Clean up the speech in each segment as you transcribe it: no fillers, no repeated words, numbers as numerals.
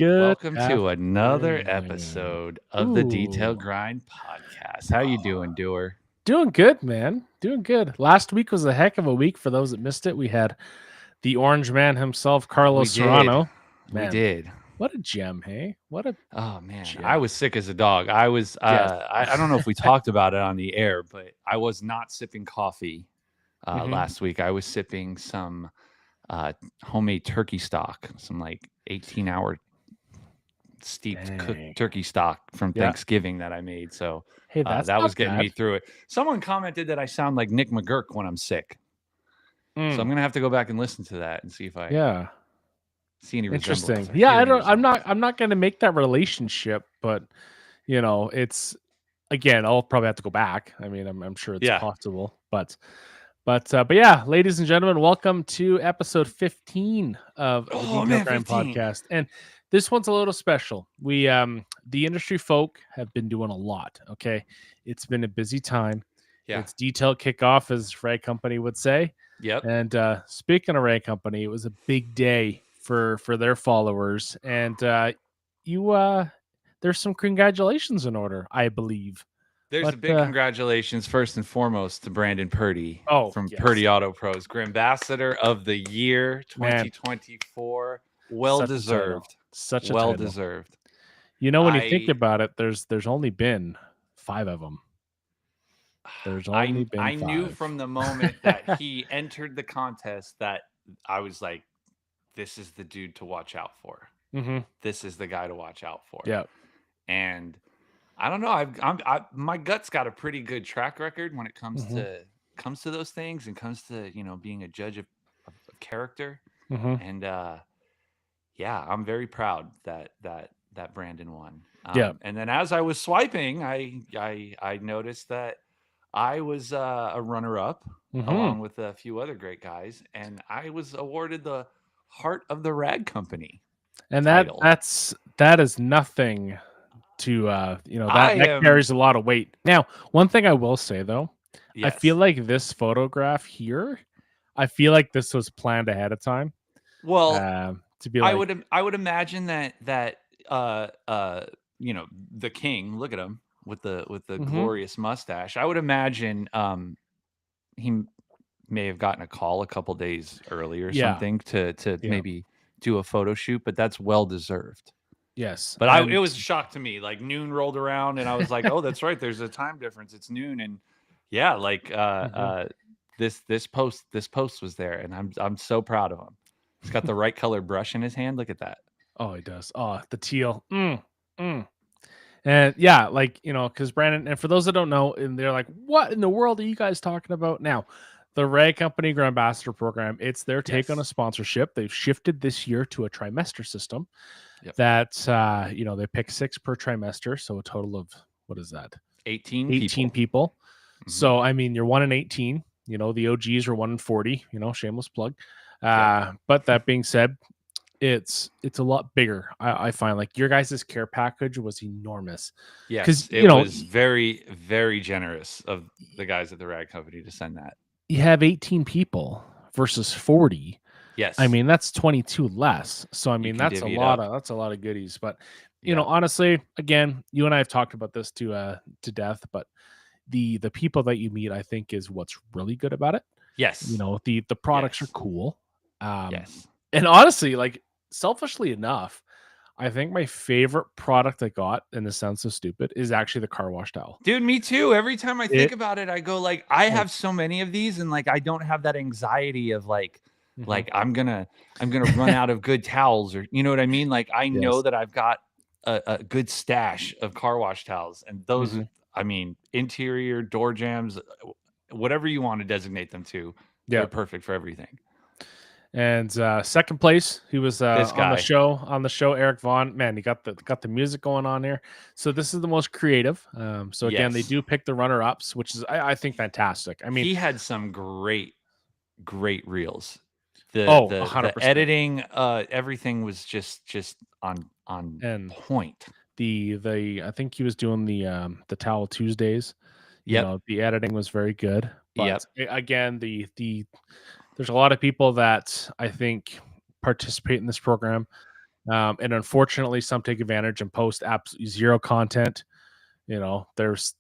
Good Welcome to another afternoon. episode of the Detail Ooh, Grind podcast. How you doing, doer? doing good, man. Doing good. Last week was a heck of a week for those that missed it. We had the Orange Man himself, We Carlos did. Serrano. We Man, did. what a gem, hey? What a Oh man, I gem. was sick as a dog. I was Yes. I don't know if we talked about it on the air, but I was not sipping coffee hmm last week. I was sipping some homemade turkey stock, some like 18-hour steeped cooked Dang. turkey stock from Yeah. Thanksgiving that I made. So Hey, that's that not was getting me bad. through it. Someone commented that I sound like Nick McGurk when I'm sick. So I'm Mm, gonna have to go back and listen to that and see if I yeah. see any resemblance Interesting. or Yeah, hear I any don't resemblance. I'm not gonna make that relationship, but it's again, I'll probably have to go back. I mean, I'm sure it's Yeah. possible, but yeah, ladies and gentlemen, welcome to episode 15 of the Oh Detail man, Grind 15. podcast. And this one's a little special. We the industry folk have been doing a lot. Okay. It's been a busy time. Yeah. It's detail kickoff, as Ray Company would say. Yep. And speaking of Ray Company, it was a big day for their followers. And you there's some congratulations in order, I believe. There's a But big congratulations first and foremost to Brandon Purdy oh from yes, Purdy Auto Pros, Grambassador of the Year man, 2024. Well such a title. deserved. Such a Well title. deserved. When you think I about it, there's only been 5 of them. There's only been I knew 5. from the moment that he entered the contest that I was like, this is the dude to watch out for. Mhm. This is the guy to watch out for. Yeah. And I don't know. My gut's got a pretty good track record when it Mhm. comes to those things and comes to being a judge of character. Mhm. And yeah, I'm very proud that Brandon won. Yeah. And then as I was swiping, I noticed that I was a runner up Mhm. along with a few other great guys, and I was awarded the Heart of the Rag Company And title. that is nothing to I that am carries a lot of weight. Now, one thing I will say though, I feel yes. like this photograph here, I feel like this was planned ahead of time. Well, To be like, I would imagine that uh uh the king, look at him with the mhm. glorious mustache. I would imagine he may have gotten a call a couple days early or Yeah. something to Yeah. maybe do a photo shoot, but that's well deserved. Yes. But it And was a shock to me. Like noon rolled around and I was like, "Oh, that's right. There's a time difference. It's noon." And yeah, like mhm. this post was there and I'm so proud of him. He's got the right color brush in his hand. Look at that. Oh, he does. Oh, the teal. Mm. And yeah, like, because Brandon, and for those that don't know, and they're like, what in the world are you guys talking about now? The Ray Company Grambassador program, it's their take on a Yes. sponsorship. They've shifted this year to a trimester system Yep. that, they pick 6 per trimester. So a total of, what is that? 18 18 people. people. Mhm. So, I mean, you're 1 in 18. The OGs are 1 in 40, shameless plug. Yep. But that being said, it's a lot bigger. I find like your guys' care package was enormous because Yes, it was very, very generous of the guys at the Rag Company to send that. you have 18 people versus 40. I Yes, mean, that's 22 less. So I you mean, can divvy it up. that's a lot of goodies. But Yeah. honestly, again, you and I have talked about this to death. But the people that you meet, I think, is what's really good about it. Yes. The products are Yes. cool. Yes. And honestly, like selfishly enough, I think my favorite product I got, and this sounds so stupid, is actually the car wash towel. Dude, me too. Every time I think It about it, I go like, I like have so many of these, and like I don't have that anxiety of mhm. like I'm gonna run out of good towels, or you know what I mean? Like I know Yes. that I've got a good stash of car wash towels, and those, Mhm. I mean, interior door jams, whatever you want to designate them to, they're Yep. perfect for everything. And second place, he was This on the guy, show. Eric Vaughn. Man, he got the music going on here. So this is the most creative. So again, they yes, do pick the runner ups, which is I think fantastic. I mean, he had some great reels. The oh, the the 100%. editing, everything was just on And point. the I think he was doing the Towel Tuesdays. Yep, The editing was very good. But yep. again, the there's a lot of people that I think participate in this program And unfortunately, some take advantage and post absolutely zero content. There's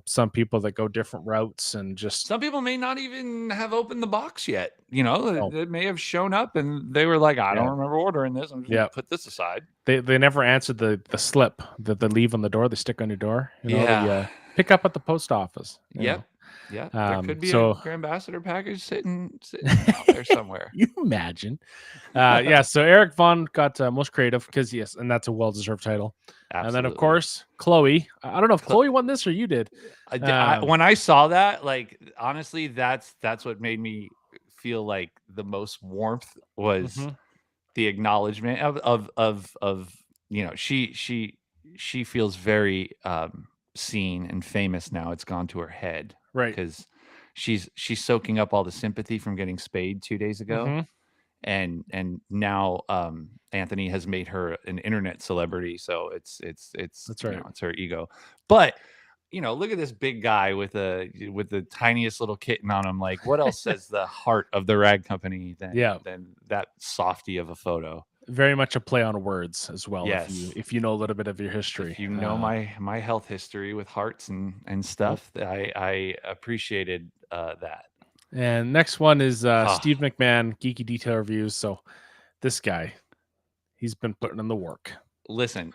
some people that go different routes and just Some people may not even have opened the box yet. oh It may have shown up and they were like, I yeah don't remember ordering this. I'm just going yeah to put this aside. they never answered the slip that they leave on the door. They stick on your door. The Yeah. pick up at the post office. Yep. Yep. There could be a So Grambassador package sitting out there somewhere. you imagine. Yeah, so Eric Vaughn got most creative because yes, and that's a well-deserved title. And then of Absolutely. course Chloe. I don't know if Cl- Chloe won this or you did. when I saw that, like honestly, that's what made me feel like the most warmth was Mhm. the acknowledgement of she feels very seen and famous now. It's gone to her head Right. because she's soaking up all the sympathy from getting spayed 2 days ago, Mhm. and now Anthony has made her an internet celebrity. So it's That's right. it's her ego, but look at this big guy with the tiniest little kitten on him. Like, what else says the heart of the rag company Yeah. than that softy of a photo? Very much a play on words as well. If you Yes. if you know a little bit of your If history. you know my health history with hearts and Yep. stuff, I appreciated that. And next one is Ah, Steve McMahon, Geeky Detail Reviews. So this guy, he's been putting in the work. listen,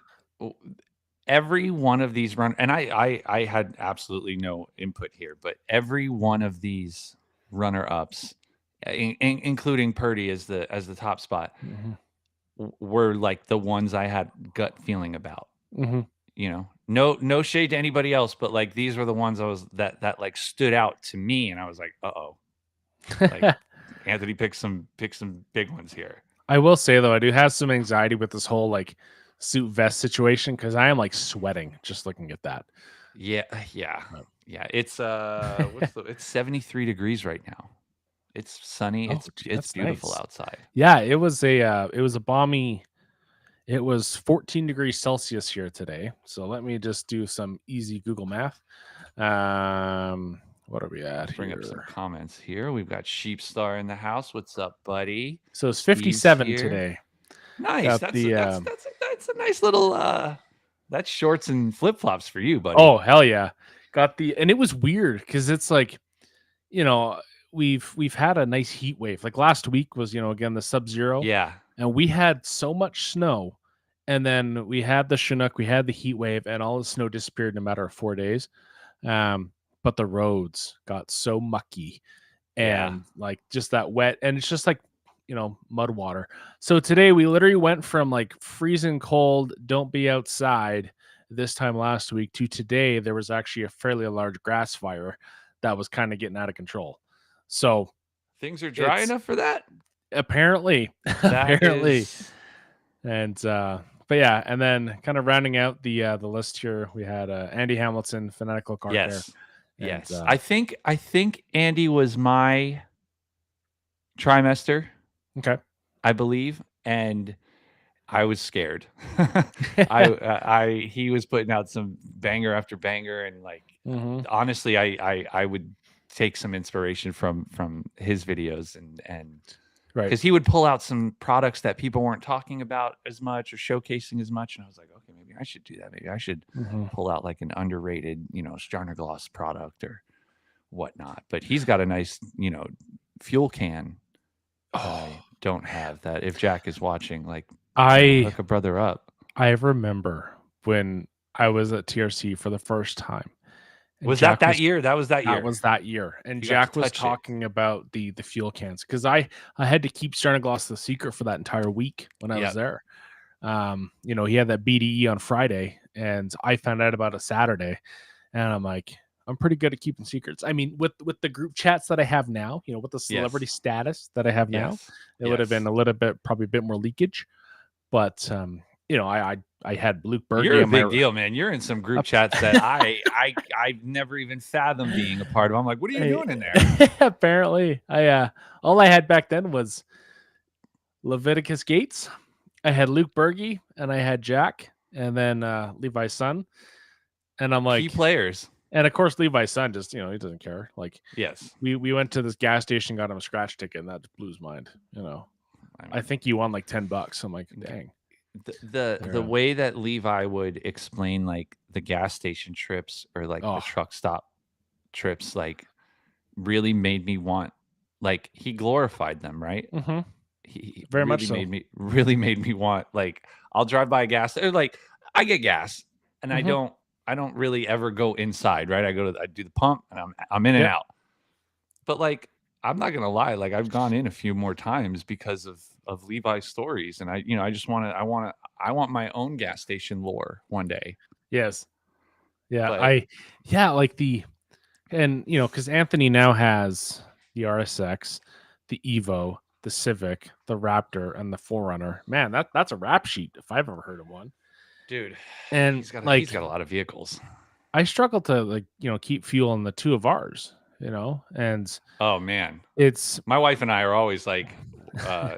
every one of these and I had absolutely no input here, but every one of these runner ups, including Purdy as the top spot, Mhm. were like the ones I had gut feeling about. Mhm. No shade to anybody else, but like these were the ones I was that like stood out to me, and I was like, oh, like Anthony picked some big ones here. I will say though, I do have some anxiety with this whole like suit vest situation because I am like sweating just looking at that. Yeah, yeah, But- yeah. It's it's 73 degrees right now. It's sunny. oh, gee, It's that's beautiful nice. outside. Yeah, it was a balmy. It was 14 degrees Celsius here today. So let me just do some easy Google math. What are we at Bring up some here? comments here. We've got Sheepstar in the house. What's up, buddy? So it's Steve's 57 here. today. Nice. Got That's the that's a nice little that's shorts and flip flops for you, buddy. oh hell yeah. Got the and it was weird because it's like, you know, we've had a nice heat wave. Like last week was, again the sub-zero, Yeah. and we had so much snow, and then we had the Chinook, we had the heat wave, and all the snow disappeared in a matter of 4 days. But the roads got so mucky Yeah. and like just that wet, and it's just like mud water. So today we literally went from like freezing cold, don't be outside this time last week to today there was actually a fairly large grass fire that was kind of getting out of control. So Things are dry it's enough for that? apparently That apparently. is And but yeah, and then kind of rounding out the list here, we had Andy Hamilton, Fanatical Car Care, yes. and Yes. I think Andy was my trimester, okay. I believe, and I was scared. He was putting out some banger after banger, and like hmm honestly, I would take some inspiration from his videos, and Right. because he would pull out some products that people weren't talking about as much or showcasing as much, and I was like, okay, maybe I should do that. Maybe I should hmm pull out like an underrated, Starner Gloss product or whatnot. But he's got a nice, fuel can that Oh, I don't have. That if Jack is watching, like, I hook a brother up. I remember when I was at TRC for the first time, and Was that Jack was year? That was that that year. was that year, and You got to Jack was touch it. talking about the fuel cans because I had to keep Starting Gloss the secret for that entire week when I was Yep. there. He had that BDE on Friday, and I found out about it Saturday, and I'm like, I'm pretty good at keeping secrets. I mean, with the group chats that I have now, with the celebrity Yes. status that I have now, Yes. it would have been Yes. a little bit, probably a bit more leakage. But I had Luke You're Berge a on my big deal, man. You're in some group chats that I've never even fathomed being a part of. I'm like, what are you doing in there? apparently I all I had back then was Leviticus Gates. I had Luke Berge and I had Jack and then Levi's son. And I'm Key like, players. and of course Levi's son just, he doesn't care. Like Yes. we went to this gas station, got him a scratch ticket, and that blew his mind. I I mean, think he won like $10. I'm like, dang. the They're, way that Levi would explain like the gas station trips or like the oh, truck stop trips, like really made me want, like he glorified them, right? hmm He very much so. really made me want, like, I'll drive by a gas or like I get gas and Hmm I don't really ever go inside, right? I do the pump and I'm in and Yep. out. But like I'm not gonna lie, like I've gone in a few more times because of Levi's stories. And I just I want my own gas station lore one day. Yes. Yeah. But Yeah, like and because Anthony now has the RSX, the Evo, the Civic, the Raptor, and the Forerunner. Man, that's a rap sheet if I've ever heard of one. dude, And he's like, got a lot of vehicles. I struggle to keep fuel in the two of ours, and Oh man. it's My wife and I are always like, uh,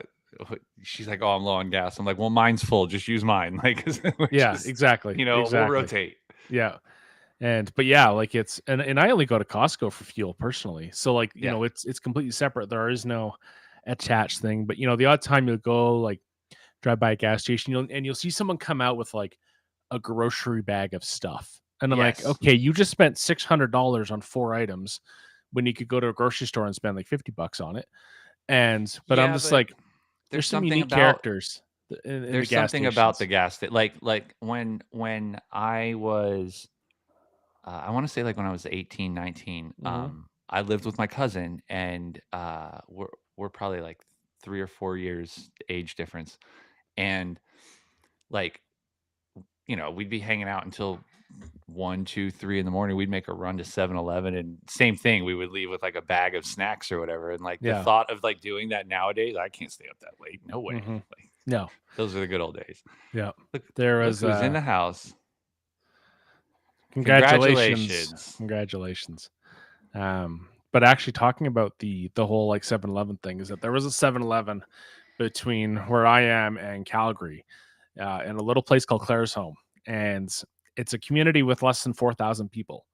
she's like, "Oh, I'm low on gas." I'm like, "Well, mine's full. Just use mine." Like, we're yeah, just, exactly, we'll exactly, rotate. yeah. But yeah, like and I only go to Costco for fuel personally, so like Yeah. it's completely separate. There is no attached thing, but the odd time you'll go like drive by a gas station, you'll see someone come out with like a grocery bag of stuff. And I'm like, Yes. okay, you just spent $600 on 4 items when you could go to a grocery store and spend like $50 on it. But I'm Yeah, just but like, there's there's some something unique about characters in the there's gas something about the stations. gas that like when I was I want to say like when I was 18, 19, Hmm I lived with my cousin and we're probably like 3 or 4 years age difference. And like, we'd be hanging out until 1, 2, 3 in the morning. We'd make a run to 7-Eleven, and same thing. We would leave with like a bag of snacks or whatever. And like the Yeah. thought of like doing that nowadays, I can't stay up that late. No way. hmm Like No. those are the good old days. Yeah. Look, There look was who's in the house. congratulations. Congratulations. Congratulations. But actually talking about the whole like 7-Eleven thing is that there was a 7-Eleven between where I am and Calgary, in a little place called Claresholm. And it's a community with less than 4,000 people.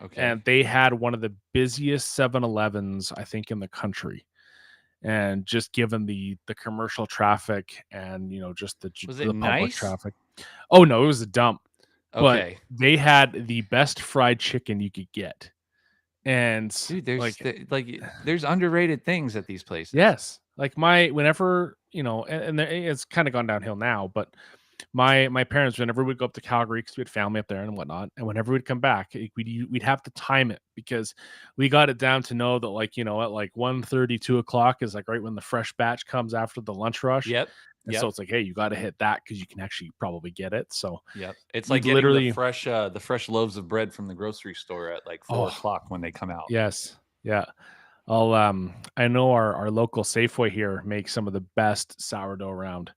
Okay. And they had one of the busiest 7-Elevens, I think, in the country. And just given the commercial traffic and just Was it the public nice? traffic. Oh no, it was a dump. But Okay. they had the best fried chicken you could get. And Dude, like, there's underrated things at these places. yes, like whenever, it's kind of gone downhill now, but my parents, whenever we'd go up to Calgary because we had family up there and whatnot, and whenever we'd come back, we'd have to time it because we got it down to know that, like, at like 1:30, 2 o'clock is like right when the fresh batch comes after the lunch rush. Yep. And so Yep. it's like, hey, you got to hit that because you can actually probably get it. So Yep. It's like we'd getting literally, the fresh loaves of bread from the grocery store at like four oh, o'clock when they come out. yes, yeah. I know our local Safeway here makes some of the best sourdough around.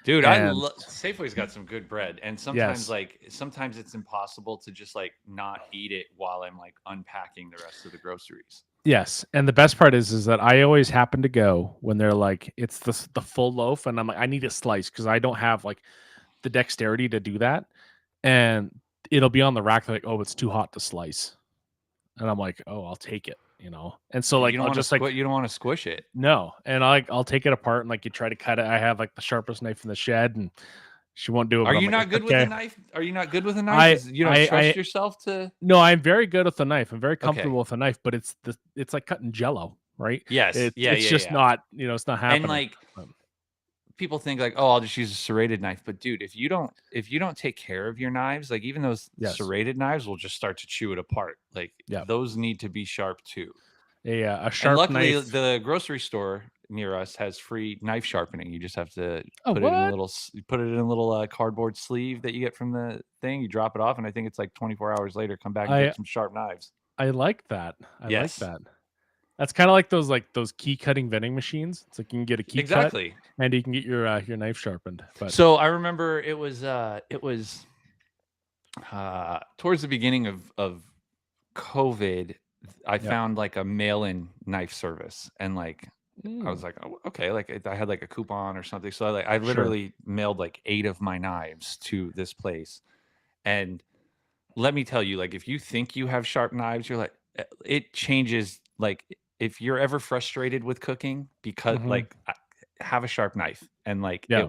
Dude, And Safeway's got some good bread, and yes, sometimes it's impossible to just like not eat it while I'm like unpacking the rest of the groceries. yes, and the best part is that I always happen to go when they're like it's the full loaf, and I'm like I need a slice because I don't have like the dexterity to do that, and it'll be on the rack like, oh, it's too hot to slice, and I'm like, oh, I'll take it, and so like You don't I'll want to just like you don't want to squish it. no, and I'll take it apart and like you try to cut it. I have like the sharpest knife in the shed, and she won't do it, Are but I'm you like, not it's good with a okay. knife? Are you not good with a knife? I Is you don't I trust yourself to? No, I'm very good with the knife. I'm very Okay. comfortable with the knife, but it's like cutting jello, right? Yes. Yeah. It's Yeah. just Yeah. not, it's not And happening. like Um, people think like, oh, I'll just use a serrated knife. But dude, if you don't take care of your knives, like even those yes. serrated knives will just start to chew it apart. Like Yeah. those need to be sharp too. A And sharp luckily, knife. the grocery store near us has free knife sharpening. You just have to Oh, put it in a what? little put it in a little cardboard sleeve that you get from the thing. You drop it off, and I think it's like 24 hours later. Come back and I get some sharp knives. I like that. I like Yes, that. That's kind of like those key cutting vending machines. It's like you can get a key cut exactly. and you can get your knife sharpened. But So I remember it was towards the beginning of COVID. I yeah. found like a mail-in knife service, and like I Mm, was like, oh, okay, like I had like a coupon or something. So I sure. literally mailed like 8 of my knives to this place. And let me tell you, like if you think you have sharp knives, you're like it changes. Like if you're ever frustrated with cooking, because Hmm like have a sharp knife and like Yeah.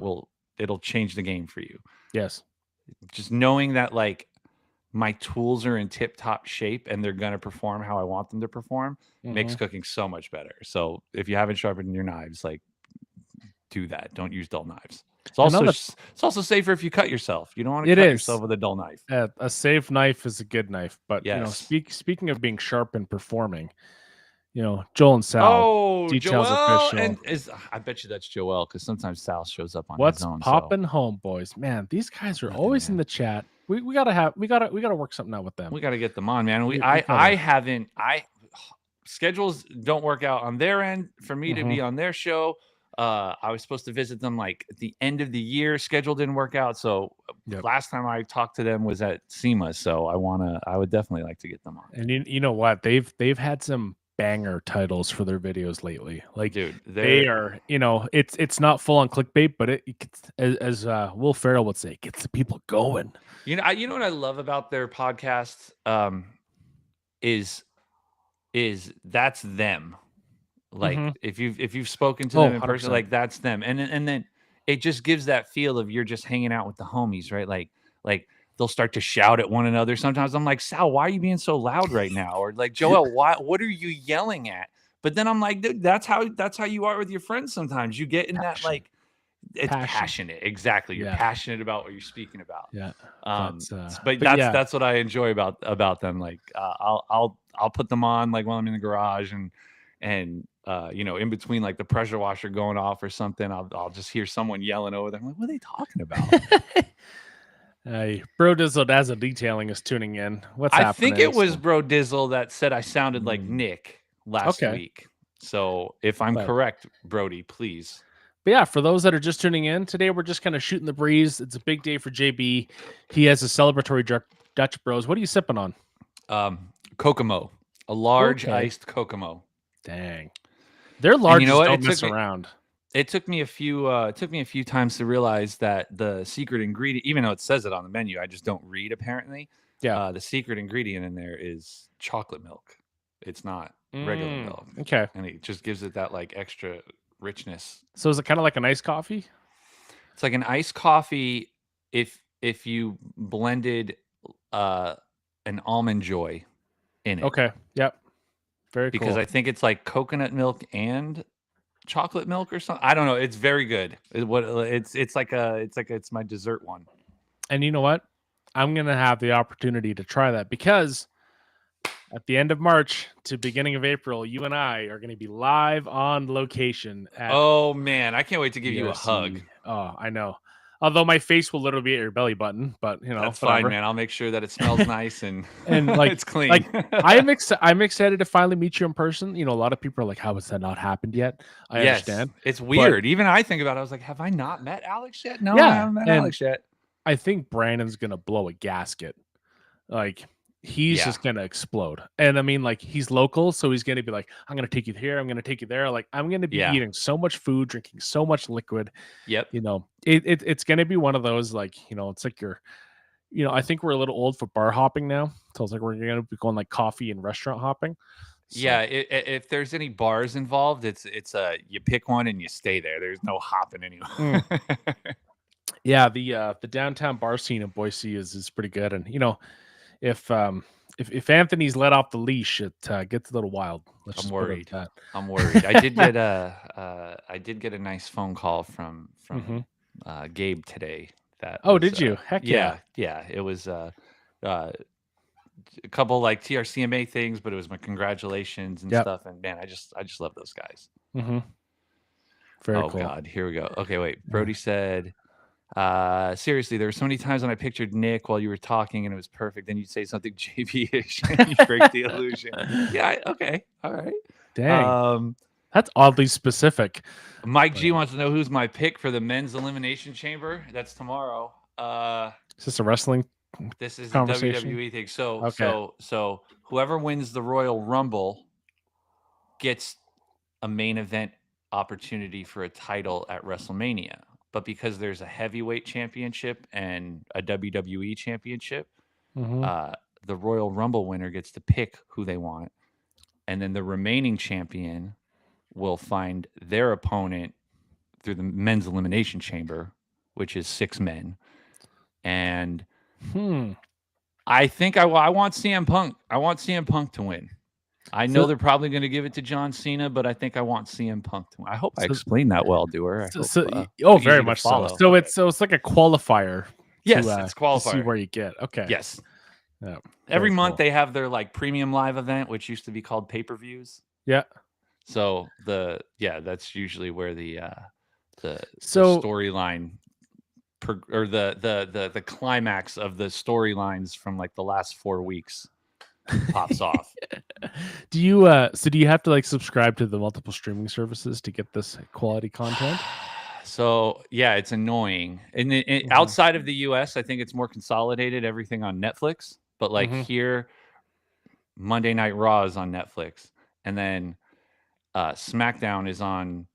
it'll change the game for you. Yes. Just knowing that like my tools are in tip top shape and they're gonna perform how I want them to perform makes Mhm. cooking so much better. So if you haven't sharpened your knives, like do that. Don't use dull knives. Another It's also safer if you cut yourself. You don't want to It cut is. yourself with a dull knife. A safe knife is a good knife, but, Yes. speaking of being sharp and performing, Joel and Sal, Oh, Details Joel, Official. and is I bet you that's Joel because sometimes Sal shows up on his What's own. So poppin', homeboys? Man, these guys are nothing, always in man. the chat. We gotta work something out with them. We got to get them on, man. We gotta. I schedules don't work out on their end for me to Mhm. be on their show. I was supposed to visit them like at the end of the year. Schedule didn't work out. So Yep. last time I talked to them was at SEMA. So I would definitely like to get them on. And you know what? They've had some banger titles for their videos lately. Like, Dude, they they're are, it's not full on clickbait, but it gets, as Will Ferrell would say, it gets the people going. you know what I love about their podcast is that's them. Like Mhm. if you've spoken to Oh, them in person, 100%. like that's them. And then it just gives that feel of you're just hanging out with the homies, right? Like they'll start to shout at one another. Sometimes I'm like, Sal, why are you being so loud right now? Or like, Joel, what are you yelling at? But then I'm like, dude, that's how you are with your friends sometimes. You get in that Passion. like it's Passion. passionate. Exactly. You're Yeah. passionate about what you're speaking about. Yeah. Um, That's but but yeah. that's what I enjoy about them. Like I'll put them on like while I'm in the garage and in between like the pressure washer going off or something, I'll just hear someone yelling over there. I'm like, what are they talking about? Hey, Bro Dizzle Dazzle Detailing is tuning in. What's I think happening? it was Bro Dizzle that said I sounded like Mm, Nick last okay. week. So if I'm But correct, Brody, please. yeah, for those that are just tuning in, today we're just kind of shooting the breeze. It's a big day for JB. He has a celebratory Dutch Bros. What are you sipping on? Kokomo, a large Okay. iced Kokomo. Dang. Their And you know larges what? don't mess around. It took me a few times to realize that the secret ingredient, even though it says it on the menu, I just don't read apparently. Yeah. The secret ingredient in there is chocolate milk. It's not regular milk. Okay. And it just gives it that like extra richness. So is it kind of like an iced coffee? It's like an iced coffee if you blended an almond joy in it. Okay. Yep. Very Because cool. I think it's like coconut milk and chocolate milk or something. I don't know. It's very good. It's my dessert one. And you know what? I'm gonna have the opportunity to try that because at the end of March to beginning of April, you and I are gonna be live on location at Oh man, I can't wait to give you a hug. TRC. Oh, I know. Although my face will literally be at your belly button, but That's whatever. fine, man. I'll make sure that it smells nice and And like it's clean. like I'm excited to finally meet you in person. A lot of people are like, "How has that not happened yet?" I understand. It's weird. Even I think about it. I was like, have I not met Alex yet? No, I Yeah, haven't met and Alex yet. I think Brandon's gonna blow a gasket. Like, he's Yeah. just gonna explode. And I mean, like, he's local, so he's gonna be like, I'm gonna take you here, I'm gonna take you there. Like, I'm gonna be Yeah. eating so much food, drinking so much liquid. Yep. It's gonna be one of those, like, it's like I think we're a little old for bar hopping now. So it's like we're gonna be going like coffee and restaurant hopping. So, Yeah. If there's any bars involved, it's you pick one and you stay there. There's no hopping anywhere. yeah, the downtown bar scene in Boise is pretty good. And if Anthony's let off the leash, it gets a little wild. Let's I'm just put it worried. at that. I'm worried. I did get a nice phone call from Mhm. Gabe today. That Oh, was, did you? Heck yeah. yeah. It was a couple like TRCMA things, but it was my congratulations and Yep. stuff. And man, I just love those guys. Mm-hmm. Very Oh cool. God, here we go. Okay, wait. Brody said, seriously, there were so many times when I pictured Nick while you were talking and it was perfect. Then you'd say something JB-ish and you break the illusion. Yeah, okay. All right. Dang. That's oddly specific. Mike G wants to know who's my pick for the men's elimination chamber. That's tomorrow. Is this a wrestling This is the conversation? WWE thing. So Okay. so whoever wins the Royal Rumble gets a main event opportunity for a title at WrestleMania. But because there's a heavyweight championship and a WWE championship, Mhm. the Royal Rumble winner gets to pick who they want. And then the remaining champion will find their opponent through the men's elimination chamber which is 6 men. And Hmm. I think I want CM Punk. I want CM Punk to win. I know So, they're probably going to give it to John Cena, but I think I want CM Punk to win. I hope I so, explained that well, Doer. I hope oh, easy very to much so. follow. It's like a qualifier Yes, it's to see qualifier. where you get. Okay. Yes. Yeah. Every Very month cool. they have their like premium live event, which used to be called pay-per-views. Yeah. So that's usually where the So storyline or the climax of the storylines from like the last 4 weeks pops off. do you do you have to like subscribe to the multiple streaming services to get this quality content? So yeah, it's annoying. And Mhm. outside of the US, I think it's more consolidated, everything on Netflix. But like Mhm. here, Monday Night Raw is on Netflix, and then SmackDown is on.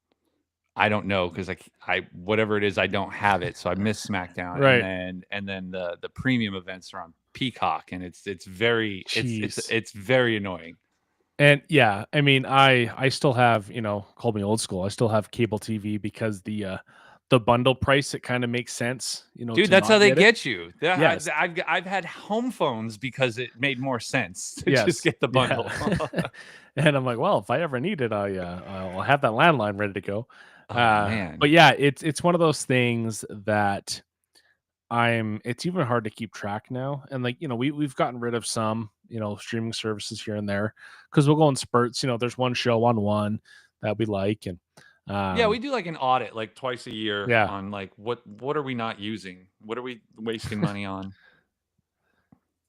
I don't know because I whatever it is, I don't have it, so I miss SmackDown, Right. and then the premium events are on Peacock, and it's very Jeez. it's very annoying. And yeah, I mean, I still have, call me old school. I still have cable TV because the bundle price, it kind of makes sense, Dude, to that's how not they get it. get you. Yes. I've had home phones because it made more sense to just Yes. get the bundle. Yeah. And I'm like, well, if I ever need it, I'll have that landline ready to go. Oh man. But yeah, it's one of those things that it's even hard to keep track now. And like, we've gotten rid of some, streaming services here and there because we'll go in spurts. There's one show on one that we like, and Yeah, we um do like an audit like twice a year yeah, on like what are we not using? What are we wasting money on?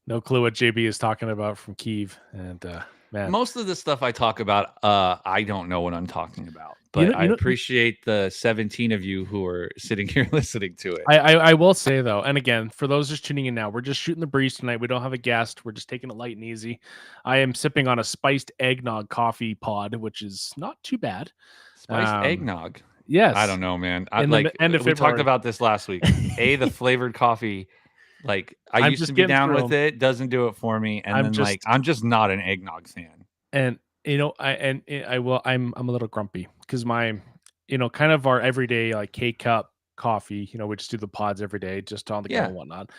no clue what JB is talking about from Kiev. And man, Most of the stuff I talk about, I don't know what I'm talking about, you know, but I you know, appreciate the 17 of you who are sitting here listening to it. I will say though, and again, for those just tuning in now, we're just shooting the breeze tonight. We don't have a guest. We're just taking it light and easy. I am sipping on a spiced eggnog coffee pod, which is not too bad. Spiced Um, eggnog. I yes, don't know, man. I in the like end of we talked February. about this last week. The flavored coffee, like I I'm used to just be getting down through with them. it, doesn't do it for me, and I'm then like just I'm just not an eggnog fan. and I will. I'm a little grumpy because my, kind of our everyday like K cup coffee. We just do the pods every day, just on the go Yeah. and whatnot.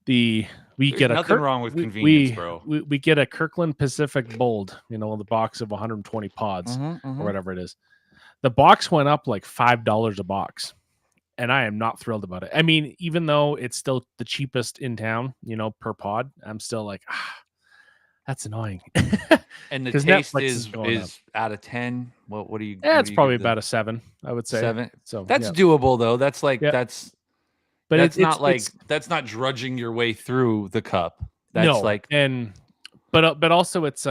The we There's get a nothing Kirk wrong with we convenience, we bro. we, we get a Kirkland Pacific Bold, in the box of 120 pods or Mm-hmm. whatever it is. The box went up like $5 a box, and I am not thrilled about it. I mean, even though it's still the cheapest in town, per pod, I'm still like, that's annoying. And the Because taste Netflix is going up. is out of 10. What do you Yeah, what it's do you probably give the about a 7, I would say. 7? So, That's yeah. doable though. That's like Yeah. But that's not drudging your way through the cup. That's no, like and but also it's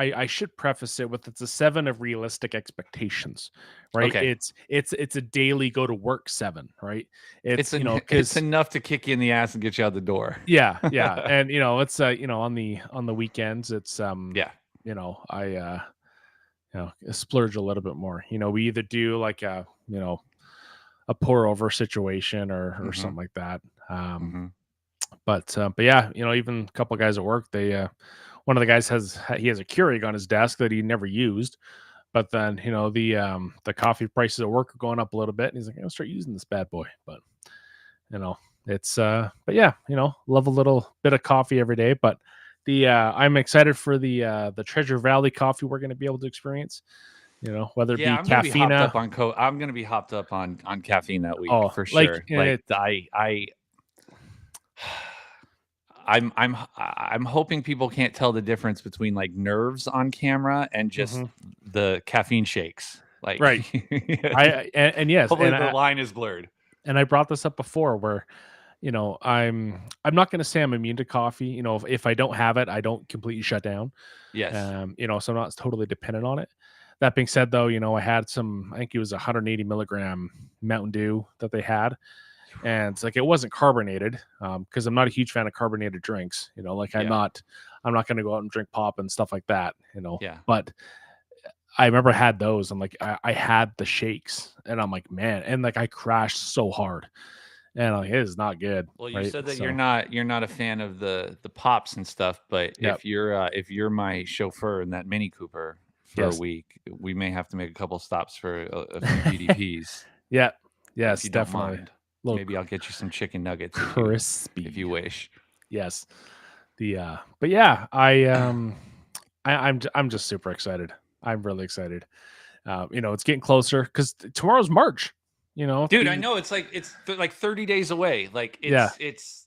I should preface it with it's a 7 of realistic expectations, right? okay. It's a daily go to work 7, right? It's, It's because enough to kick you in the ass and get you out the door. yeah, yeah. And it's on the weekends it's Yeah. I splurge a little bit more. We either do like a pour over situation or Mm-hmm. something like that. Um Mm-hmm. but yeah, even a couple of guys at work, one of the guys he has a Keurig on his desk that he never used. But then, the coffee prices at work are going up a little bit, and he's like, I'll start using this bad boy. But it's but yeah, love a little bit of coffee every day. But I'm excited for the Treasure Valley coffee we're going to be able to experience. Whether it Yeah, be I'm gonna be hopped up caffeine. on I'm gonna be hopped up on caffeine that week Oh, for like sure. and Like it, I'm hoping people can't tell the difference between like nerves on camera and just mhm, the caffeine shakes. Like right. And yes, hopefully the line is blurred. and I brought this up before where I'm not going to say I'm immune to coffee. If I don't have it, I don't completely shut down. Yes. So I'm not totally dependent on it. That being said, though, I had I think it was 180 milligram Mountain Dew that they had, and it's like it wasn't carbonated because I'm not a huge fan of carbonated drinks. Like I'm Yeah. not going to go out and drink pop and stuff like that. Yeah. But I remember I had those. I'm like I had the shakes, and I'm like, man, and like I crashed so hard, and like it is not good. Well, you Right. said that So you're not a fan of the pops and stuff, but yeah. if you're my chauffeur in that Mini Cooper for a Yes. week, we may have to make a couple stops for a few PDPs Yeah. if Yes, you don't definitely. mind. little Maybe I'll get you some chicken nuggets crispy. if you wish. Yes. But yeah, I'm just super excited. I'm really excited. It's getting closer because tomorrow's March. Dude, I know it's like 30 days away. Like Yeah. it's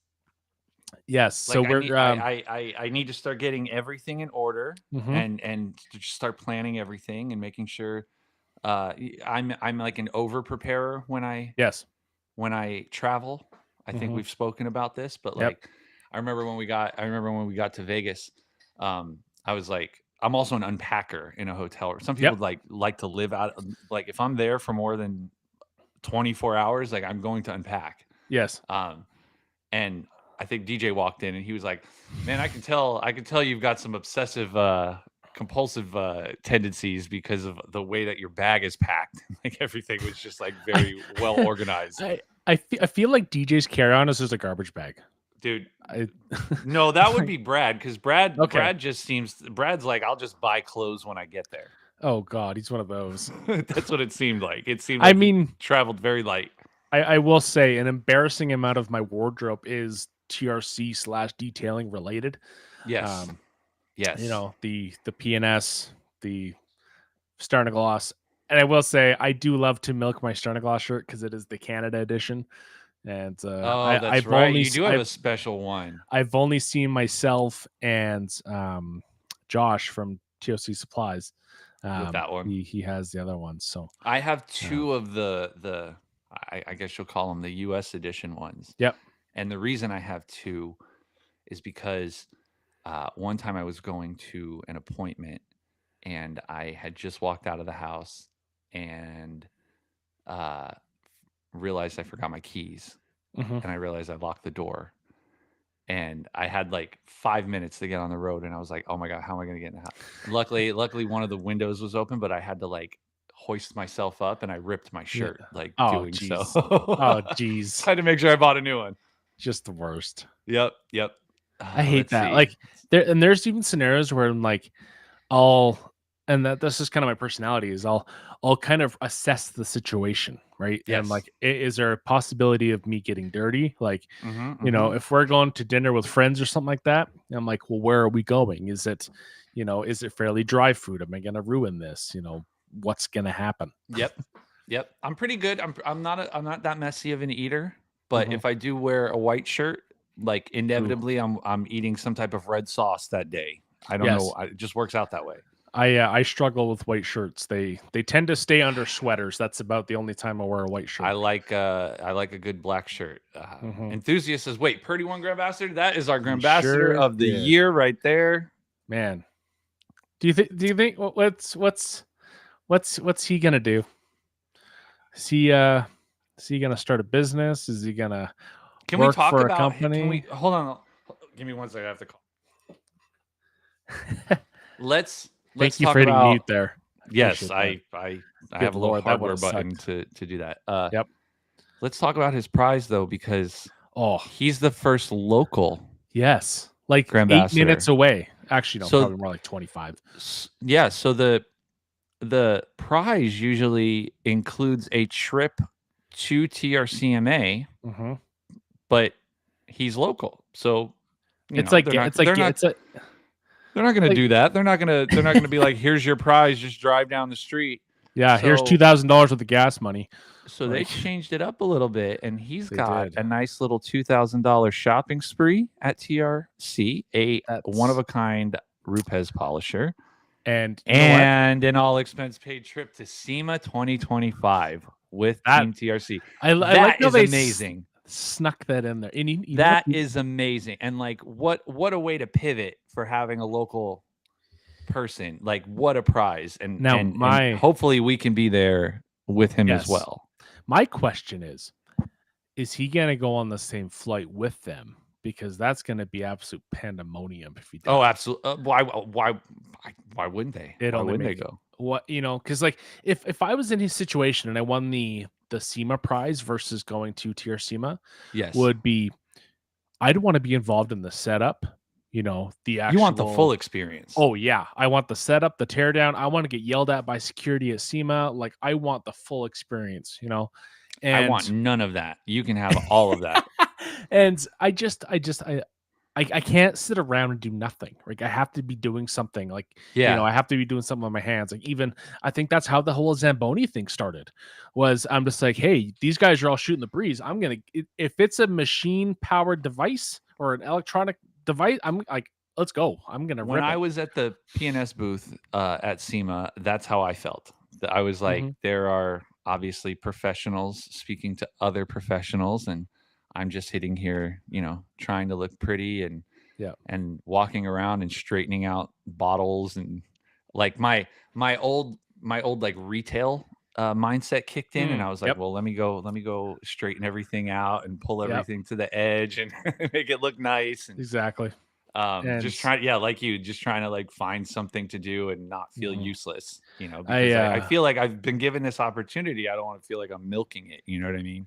Yes. So like we're I need to start getting everything in order mhm. and to just start planning everything and making sure I'm like an over preparer Yes. when I travel. I think Mhm. we've spoken about this, but Yep. like I remember when we got to Vegas, I was like, I'm also an unpacker in a hotel. Some people Yep. like to live out like if I'm there for more than 24 hours, like I'm going to unpack. Yes. And I think DJ walked in and he was like, "Man, I can tell you've got some obsessive compulsive tendencies because of the way that your bag is packed." Like everything was just like I very well organized. I feel like DJ's carry-on is just a garbage bag. Dude, I no, that would be Brad because okay. Brad's like, I'll just buy clothes when I get there. Oh God, he's one of those. That's what it seemed like. It seemed I like he mean, traveled very light. I will say an embarrassing amount of my wardrobe is TRC/detailing related. Yes. Um, Yes. the PNS, the Starnagloss. And I will say I do love to milk my Starnagloss shirt because it is the Canada edition. And Oh, that's right. You do have a special one I've only seen myself and Josh from TOC Supplies. with that one. He has the other one. So I have two of the I guess you'll call them the US edition ones. yep. And the reason I have two is because one time I was going to an appointment and I had just walked out of the house and uh, realized I forgot my keys Hmm. and I realized I locked the door. And I had like 5 minutes to get on the road, and I was like, "Oh my god, how am I going to get in the house?" Luckily, one of the windows was open, but I had to like hoist myself up, and I ripped my Yeah. shirt like Oh doing so. jeez. Oh jeez. I had to make sure I bought a new one. Just the worst. Yep. I hate Let's that. see. Like there's even scenarios where I'm like, I'll and that's just kind of my personality is I'll kind of assess the situation, right? And I'm Yes. like, is there a possibility of me getting dirty? Like, Mhm. if we're going to dinner with friends or something like that, I'm like, well, where are we going? Is it fairly dry food? Am I gonna ruin this? What's gonna happen? Yep. I'm pretty good. I'm not that messy of an eater, but Mhm. if I do wear a white shirt, like Ooh. inevitably I'm eating some type of red sauce that day. I don't know. Yes. It just works out that way. I struggle with white shirts. They tend to stay under sweaters. That's about the only time I wear a white shirt. I like a good black shirt. Mhm. Enthusiast says, "Wait, Purdy won Grambassador? That is our He Grambassador sure of the did. year right there." Man. Do you think what's he gonna do? Is he gonna start a business? Is he gonna Can we work talk for a about? Can we company? hold on? Give me one second. I have to call. Let's Thank you talk for hitting about. mute there. Yes, Appreciate that. I Good have a little Lord, that hardware would've button sucked. to do that. Yep. Let's talk about his prize though, because Oh, he's the first local yes. Like 8 minutes Grambassador. away. Actually, no, probably So more like 25. yeah, so the prize usually includes a trip to TRCMA, Hmm. but he's local, so It's like they're not it's a going to like do that. They're not going to be like, "Here's your prize, just drive down the street." yeah. Here's So $2,000 worth of gas money. they Like changed it up a little bit, and he's they got did. a nice little $2,000 shopping spree at TRC, a one of That's a kind Rupes polisher, and you know what? and an all expense paid trip to SEMA 2025 with That Team TRC. I like That how is they amazing. snuck that in there. And you know what? That is amazing. And like what a way to pivot for having a local person. Like what a prize. And Now and hopefully we can be there with him as yes. well. My question is he gonna go on the same flight with them? Because that's gonna be absolute pandemonium if he does. Oh, absolutely. Why wouldn't they? It Why only wouldn't they makes go? because like if I was in his situation and I won the SEMA prize versus going to Tier SEMA Yes. would be I'd want to be involved in the setup, the actual You want the full experience. Oh yeah, I want the setup, the teardown. I want to get yelled at by security at SEMA. Like I want the full experience, I want And none of that. You can have all of that. and I can't sit around and do nothing. Like I have to be doing something. Like Yeah. I have to be doing something with my hands. Like even I think that's how the whole Zamboni thing started. Was I'm just like, hey, these guys are all shooting the breeze. I'm gonna if it's a machine powered device or an electronic device, I'm like, let's go. I'm gonna When rip I it. was at the PNS booth at SEMA, that's how I felt. I was like, Hmm. there are obviously professionals speaking to other professionals, and I'm just hitting here, trying to look pretty Yeah. and walking around and straightening out bottles and like my old like retail mindset kicked in, and I was like, Yep. well, let me go straighten everything out and pull Yep. everything to the edge and make it look nice and Exactly. And just trying, yeah, like you, just trying to like find something to do and not feel mhm. useless, I because I feel like I've been given this opportunity. I don't want to feel like I'm milking it. You know what I mean?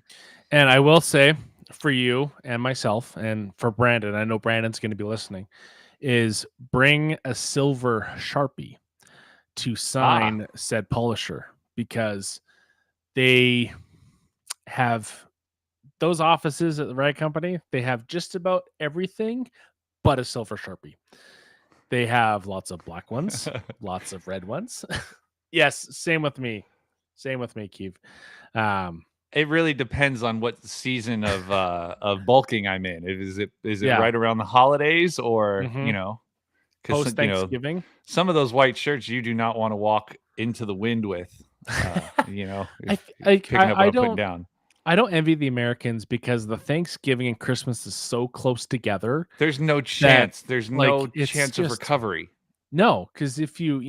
and I will say for you and myself and for Brandon, I know Brandon's going to be listening, is bring a silver Sharpie to Ah, sign said polisher because they have those offices at the right company. They have just about everything but a silver Sharpie. They have lots of black ones, lots of red ones. Yes, same with me. Same with me, Keith. Um, it really depends on what season of bulking I'm in. Is it yeah. right around the holidays or Hmm. because Post Thanksgiving. some of those white shirts you do not want to walk into the wind with, I if picking up what I I'm putting don't down. envy the Americans because the Thanksgiving and Christmas is so close together There's no that chance. There's like no it's chance of just recovery. no, because if you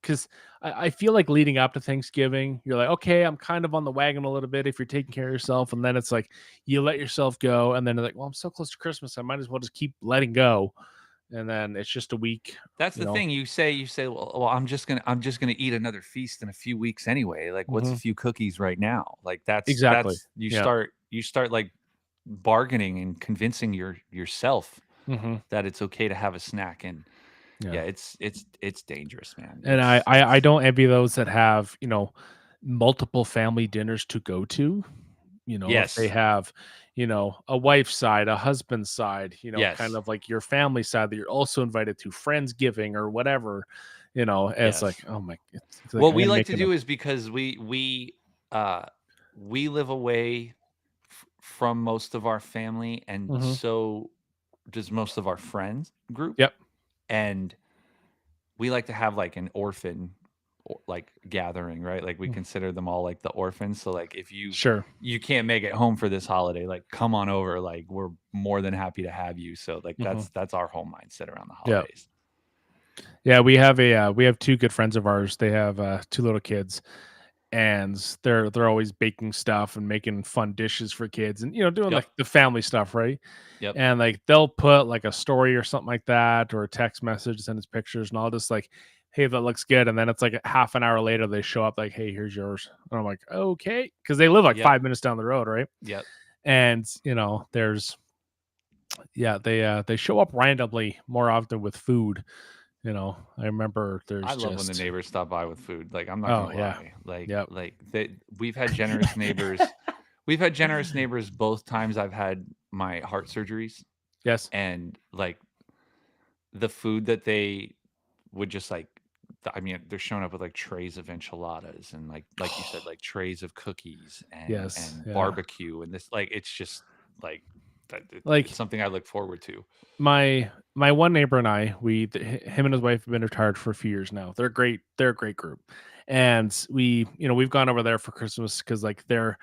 because I feel like leading up to Thanksgiving, you're like, okay, I'm kind of on the wagon a little bit if you're taking care of yourself, and then it's like you let yourself go, and then like, well, I'm so close to Christmas, I might as well just keep letting go, and then it's just a week, That's you the know. thing. You say, well, I'm just gonna eat another feast in a few weeks anyway. Like, what's a Hmm. few cookies right now? Like, that's Exactly. that's you Yeah. start like bargaining and convincing yourself Hmm. that it's okay to have a snack. And Yeah. yeah, it's dangerous, man. And I don't envy those that have, multiple family dinners to go to. If they Yes, have, a wife's side, a husband's side, kind yes, of like your family side that you're also invited to, Friendsgiving or whatever, it's like, yes. oh my, it's like What I'm we gonna like make to it do is because uh we live away from most of our family, and Mhm. so does most of our friends group. Yep. And we like to have like an orphan like gathering, right? Like we Mm. consider them all like the orphans. So like if you Sure. you can't make it home for this holiday, like come on over. Like we're more than happy to have you. So like Mhm. that's our whole mindset around the Yeah. holidays. Yeah, we have two good friends of ours. They have two little kids, and they're always baking stuff and making fun dishes for kids, and doing Yep. like the family stuff, right? Yep. And like they'll put like a story or something like that, or a text message, send us pictures, and I'll just like, hey, that looks good. And then it's like a half an hour later, they show up like, hey, here's yours. And I'm like, okay, because they live like Yep. 5 minutes down the road, right? Yep. And there's yeah, they show up randomly more often with food. I remember I there's love when the just neighbors stop by with food. Like I'm not oh gonna yeah, lie. Like yep, like they, we've had generous neighbors. We've had generous neighbors both times I've had my heart surgeries, yes, and like the food that they would just like I mean, they're showing up with like trays of enchiladas and like you said, like trays of cookies and yes, and yeah. barbecue and this like it's just like it's Like something I look forward to. my one neighbor and I, him and his wife have been retired for a few years now. They're great. They're a great group, and we've gone over there for Christmas because like their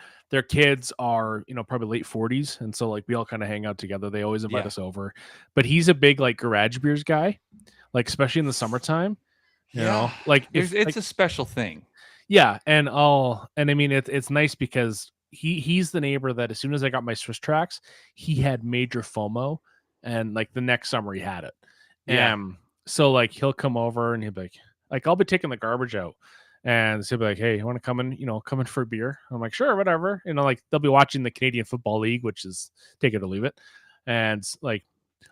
kids are probably late 40s, and so like we all kind of hang out together. They always invite Yeah. us over, but he's a big like garage beers guy, like especially in the summertime. Yeah. Like There's if it's like a special thing. yeah, and I mean it's nice because he's the neighbor that as soon as I got my Swiss tracks, he had major FOMO, and like the next summer he had it. Yeah. So like he'll come over and he'll be like I'll be taking the garbage out. And so he'll be like, hey, you want to come in, come in for a beer? I'm like, sure, whatever. Like they'll be watching the Canadian Football League, which is take it or leave it. And like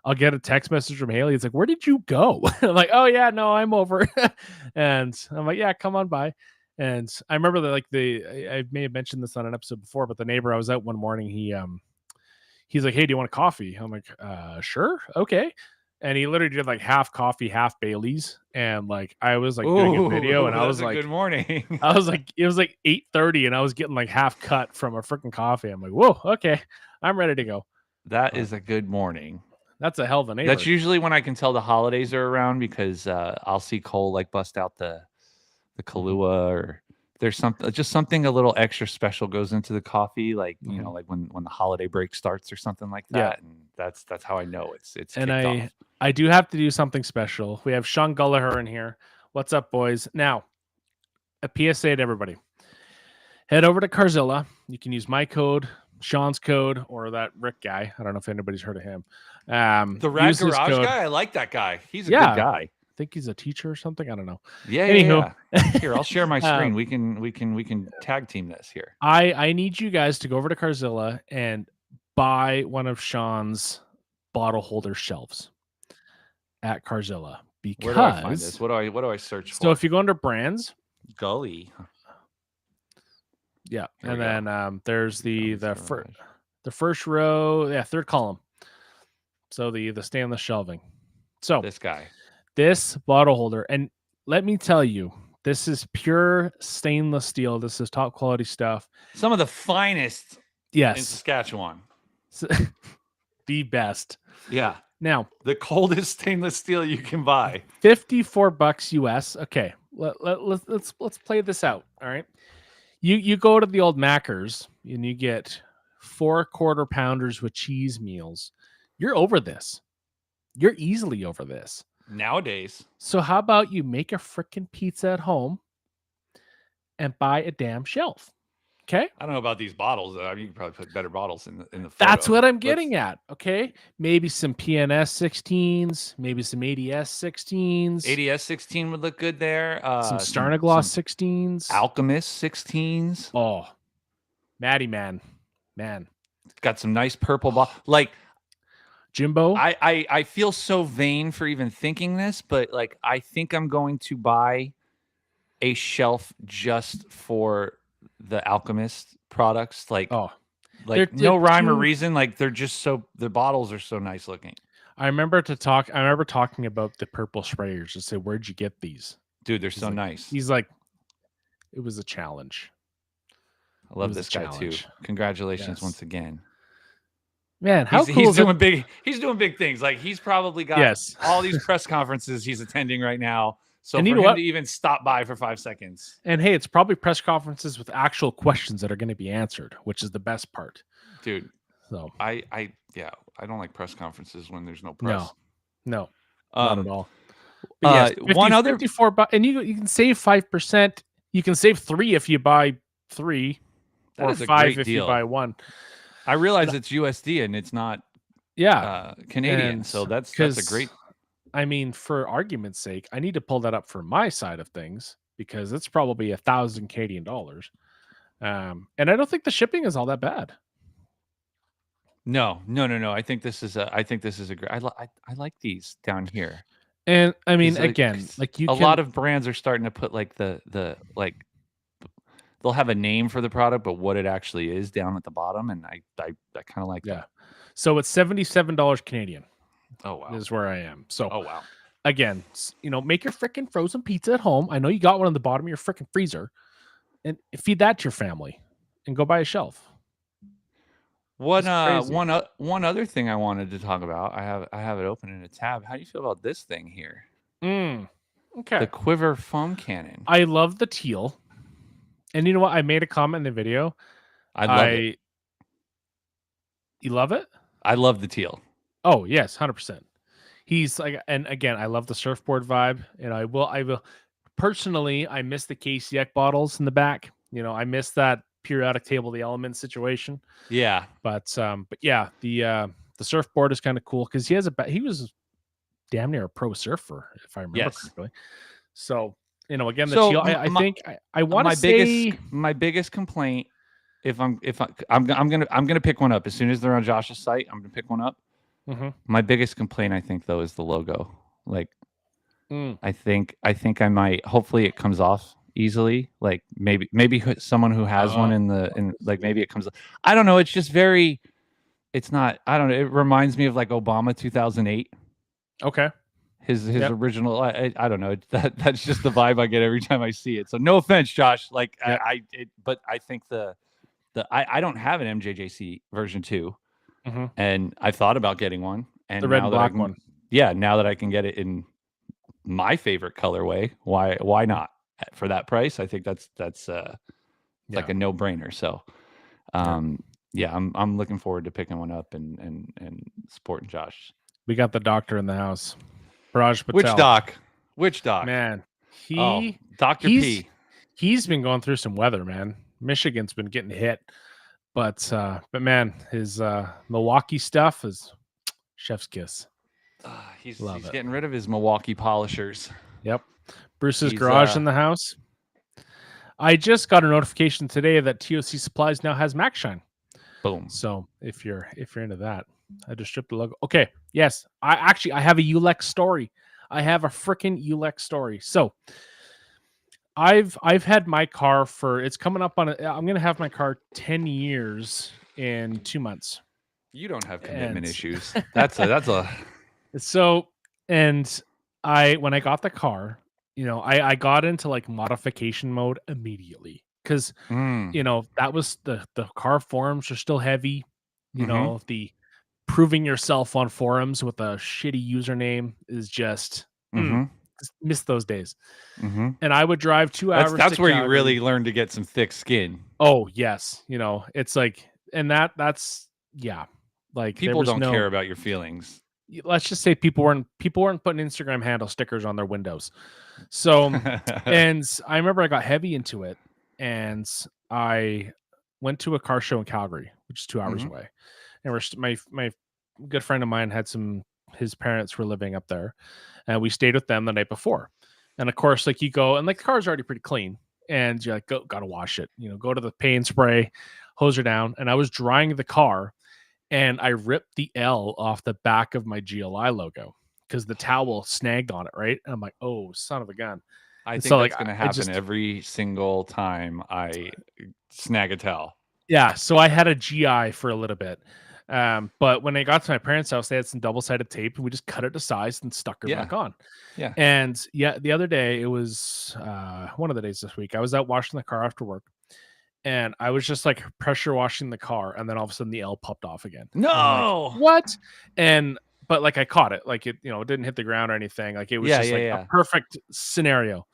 I'll get a text message from Haley. It's like, where did you go? I'm like, oh yeah, no, I'm over. And I'm like, yeah, come on by. And I remember that I may have mentioned this on an episode before, but the neighbor I was out one morning, he's like, "Hey, do you want a coffee?" I'm like, "Sure, okay." And he literally did like half coffee, half Bailey's, and like I was like doing a video, and Ooh, that's a good morning. it was like 8:30, and I was getting like half cut from a freaking coffee. I'm like, "Whoa, okay, I'm ready to go." That But is a good morning. that's a hell of a neighbor. That's usually when I can tell the holidays are around because I'll see Cole like bust out the Kahlua, or there's something a little extra special goes into the coffee, like you know, like when the holiday break starts or something like that, and that's how I know it's And kicked off. I do have to do something special. We have Sean Gulliher in here. What's up, boys? Now, a PSA to everybody. Head over to Carzilla. You can use my code, Sean's code, or that Rick guy. I don't know if anybody's heard of him. The Rad use his Garage code. guy, I like that guy. He's a Yeah. good guy. I think he's a teacher or something. I don't know. Yeah. Anywho. Here, I'll share my screen. We can tag team this here. I need you guys to go over to Carzilla and buy one of Sean's bottle holder shelves at Carzilla, because Where do I find this? What do I search for? So if you go under brands, Gully. yeah, There and we go. then there's the Garage. first row, yeah, third column. So the stainless shelving. So This guy. this bottle holder, and let me tell you, this is pure stainless steel. This is top quality stuff. Some of the finest in Yes, Saskatchewan. the best. Yeah. Now, The coldest stainless steel you can buy. $54 US. Okay, let's play this out. All right, you go to the old Macker's and you get 4 quarter-pounders with cheese meals. You're over this. You're easily over this Nowadays. So how about you make a freaking pizza at home and buy a damn shelf? Okay. I don't know about these bottles. I mean, you can probably put better bottles in the photo. That's what I'm getting at. Okay. Maybe some PNS 16s, maybe some ADS 16s. ADS 16 would look good there. Some Starnagloss 16s. Alchemist 16s. Oh, Maddie man. Got some nice purple like Jimbo. I feel so vain for even thinking this, but like I think I'm going to buy a shelf just for the Alchemist products. Like, they're no rhyme or reason. Like they're just the bottles are so nice looking. I remember talking about the purple sprayers and say, "Where'd you get these?" Dude, they're so like, nice. He's like, "It was a challenge." I love this guy too. Congratulations once again. Man, how cool he's doing big. He's doing big things. Like he's probably got all these press conferences he's attending right now. So for him to even stop by for 5 seconds. And hey, it's probably press conferences with actual questions that are going to be answered, which is the best part. Dude. So I don't like press conferences when there's no press. No, not at all. One other 54 and you can save 5%. You can save 3 if you buy 3, or 5 if you buy 1. I realize it's USD and it's not Canadian, so that's a great. I mean, for argument's sake, I need to pull that up for my side of things because it's probably 1,000 Canadian dollars, and I don't think the shipping is all that bad. No. I think this is a great. I like these down here, and I mean, again, like a lot of brands are starting to put like the like. They'll have a name for the product, but what it actually is down at the bottom, and I kind of like that. So it's $77 Canadian. Oh wow, is where I am. So oh wow, again, make your freaking frozen pizza at home. I know you got one on the bottom of your freaking freezer, and feed that to your family, and go buy a shelf. One other thing I wanted to talk about. I have it open in a tab. How do you feel about this thing here? Okay, the Quiver foam cannon. I love the teal. And you know what? I made a comment in the video. I love it. You love it? I love the teal. Oh, yes, 100%. He's like, and again, I love the surfboard vibe. And I will personally, I miss the KCX bottles in the back. I miss that periodic table of the elements situation. Yeah. But yeah, the surfboard is kind of cool because he was damn near a pro surfer, if I remember correctly. So again, the teal. I think I want to say my biggest complaint. If I'm gonna pick one up as soon as they're on Josh's site. I'm gonna pick one up. Mm-hmm. My biggest complaint, I think, though, is the logo. Like, I think I might. Hopefully, it comes off easily. Like maybe someone who has one in like maybe it comes. I don't know. It's just very. It's not. I don't know. It reminds me of like Obama 2008. Okay. His Yep. original. I don't know. That's just the vibe I get every time I see it. So no offense, Josh. Like Yep. but I think I don't have an MJJC version 2, and I thought about getting one. And The red now and that I black can, one. yeah, now that I can get it in my favorite colorway, why not? For that price, I think that's like a no brainer. So, yeah, I'm looking forward to picking one up and supporting Josh. We got the doctor in the house. Raj Patel. Which doc? Which doc? Man, Dr. P. He's been going through some weather, man. Michigan's been getting hit. But man, his Milwaukee stuff is chef's kiss. He's getting rid of his Milwaukee polishers. Yep. Bruce's garage in the house. I just got a notification today that TOC Supplies now has Max Shine. Boom. So if you're into that, I just stripped the logo. Okay. Yes. I have a Ulex story. I have a freaking Ulex story. So I've had my car it's coming up on I'm going to have my car 10 years in 2 months. You don't have commitment issues. That's a So, and when I got the car, I got into like modification mode immediately because, that was the car forums are still heavy. The proving yourself on forums with a shitty username is just miss those days. And I would drive 2 hours. That's where you really learn to get some thick skin. Oh yes. It's like, and that's like people don't care about your feelings. Let's just say people weren't putting Instagram handle stickers on their windows. So, and I remember I got heavy into it, and I went to a car show in Calgary, which is 2 hours away. And my good friend of mine had his parents were living up there, and we stayed with them the night before. And of course, like you go, and like the car's already pretty clean, and you're like, gotta wash it. Go to the paint spray, hose her down, and I was drying the car. And I ripped the L off the back of my GLI logo because the towel snagged on it, right? And I'm like, oh, son of a gun. I think that's going to happen every single time I snag a towel. Yeah, so I had a GI for a little bit. But when I got to my parents' house, they had some double-sided tape, and we just cut it to size and stuck her back on. Yeah. And the other day, it was one of the days this week, I was out washing the car after work. And I was just like pressure washing the car, and then all of a sudden the L popped off again. No, like, what? But like I caught it, like it, it didn't hit the ground or anything. Like it was just a perfect scenario.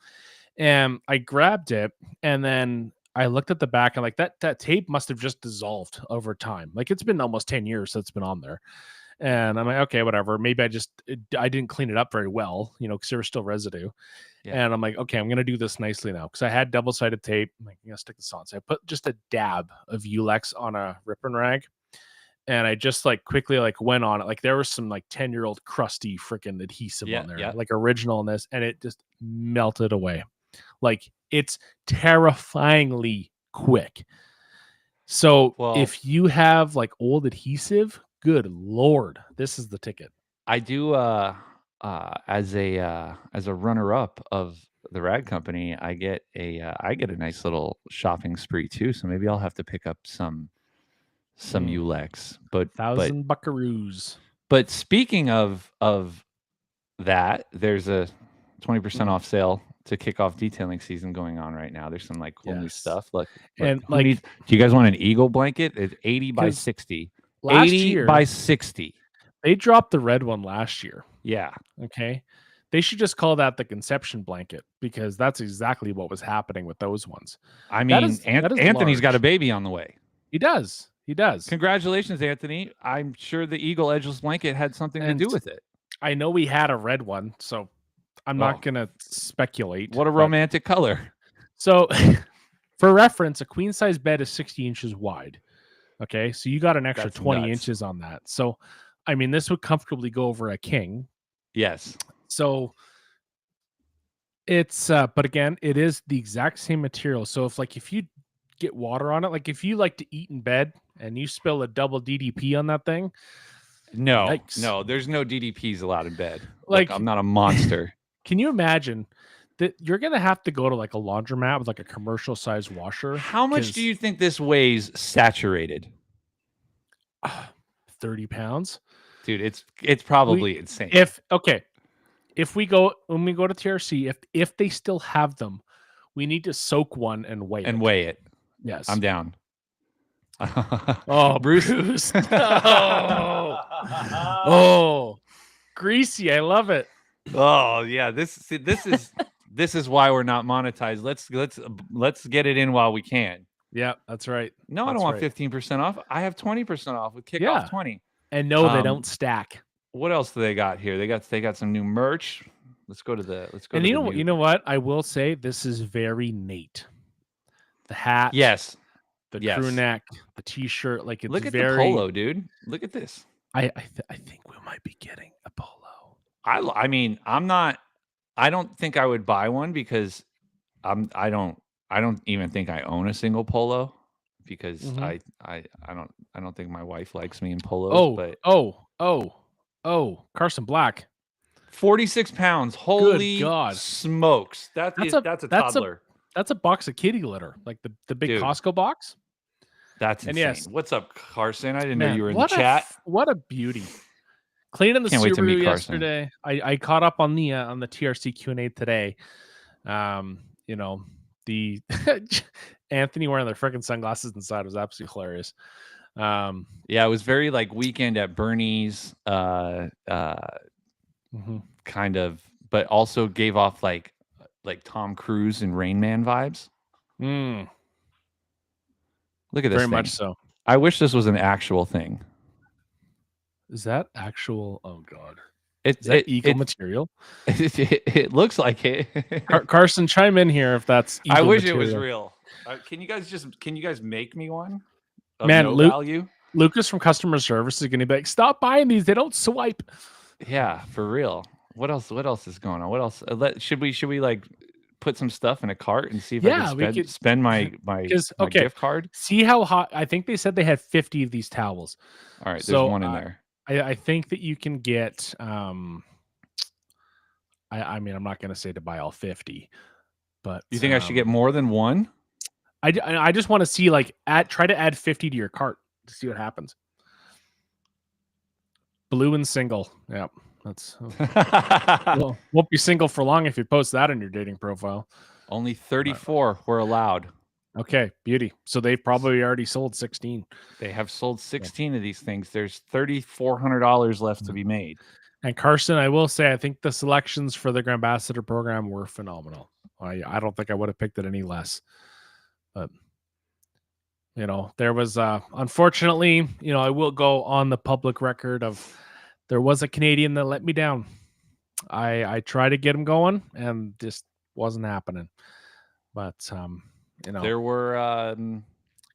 And I grabbed it, and then I looked at the back, and like that tape must have just dissolved over time. Like it's been almost 10 years since it's been on there. And I'm like, okay, whatever. Maybe I didn't clean it up very well, because there was still residue. Yeah. And I'm like, okay, I'm going to do this nicely now. Because I had double-sided tape. I'm like, I'm going to stick this on. So I put just a dab of Ulex on a rip and rag. And I just like quickly like went on it. Like there was some like 10-year-old crusty freaking adhesive on there. Like originalness. And it just melted away. Like it's terrifyingly quick. So if you have like old adhesive, good Lord, this is the ticket. I do as a runner-up of the rag company, I get a nice little shopping spree too. So maybe I'll have to pick up some Ulex, but 1,000 buckaroos. But speaking of that, there's a 20% off sale to kick off detailing season going on right now. There's some like cool new stuff. Look, and like, do you guys want an Eagle blanket? It's 80 by 60. 80 by 60. They dropped the red one last year. Yeah. Okay. They should just call that the conception blanket because that's exactly what was happening with those ones. I mean, Anthony's got a baby on the way. He does. Congratulations, Anthony. I'm sure the Eagle edgeless blanket had something to do with it. I know we had a red one, so I'm not going to speculate. What a romantic color. So for reference, a queen size bed is 60 inches wide. Okay. So you got an extra 20 inches on that. So, I mean, this would comfortably go over a king. Yes. So it's, but again, it is the exact same material. So if you get water on it, like if you like to eat in bed and you spill a double DDP on that thing. No, there's no DDPs allowed in bed. Like I'm not a monster. Can you imagine that you're gonna have to go to like a laundromat with like a commercial size washer. How much do you think this weighs saturated? 30 pounds? Dude, it's probably insane. If we go when we go to TRC, if they still have them, we need to soak one and weigh And it. weigh it. Yes. I'm down. Oh, Bruce. No. Oh, greasy. I love it. Oh yeah, this is why we're not monetized. Let's get it in while we can. Yeah, that's right. No, I don't want 15% off. I have 20% off with kickoff 20. And no, they don't stack. What else do they got here? They got some new merch. Let's go to the And you know what? I will say this is very Nate. The hat. Yes. The crew neck, the t-shirt, like it's look at very the polo, dude. Look at this. I think we might be getting a polo. I mean, I don't think I would buy one because I don't even think I own a single polo because I don't think my wife likes me in polos. Carson Black. 46 pounds. Holy God. Smokes. That's a toddler. That's a box of kitty litter, like the big Costco box. That's insane. Yes. What's up, Carson? I didn't know you were in the chat. What a beauty. Cleaning the Subaru yesterday. I caught up on the TRC Q&A today. You know, the Anthony wearing their freaking sunglasses inside was absolutely hilarious. Yeah, it was very like Weekend at Bernie's kind of, but also gave off like Tom Cruise and Rain Man vibes. Look at this. Very much so. I wish this was an actual thing. Is that actual? Oh God. Is that eco material? It looks like it. Carson, chime in here if that's eco I wish material. It was real. Can you guys make me one? Man, Lucas from customer service is going to be like, stop buying these. They don't swipe. Yeah, for real. What else is going on? What else? Should we like put some stuff in a cart and see if I can spend my gift card? See how hot? I think they said they had 50 of these towels. All right, there's one in there. I think that you can get. I mean, I'm not going to say to buy all 50, but you think I should get more than one? I just want to see try to add 50 to your cart to see what happens. Blue and single. Yep. That's won't be single for long if you post that in your dating profile. Only 34 were allowed. Okay, beauty. So they've probably already sold 16. They have sold 16 of these things. There's $3,400 left to be made. And Carson, I will say, I think the selections for the Grambassador program were phenomenal. I don't think I would have picked it any less. But you know, there was unfortunately, you know, I will go on the public record of there was a Canadian that let me down. I tried to get him going and just wasn't happening. But you know, there were a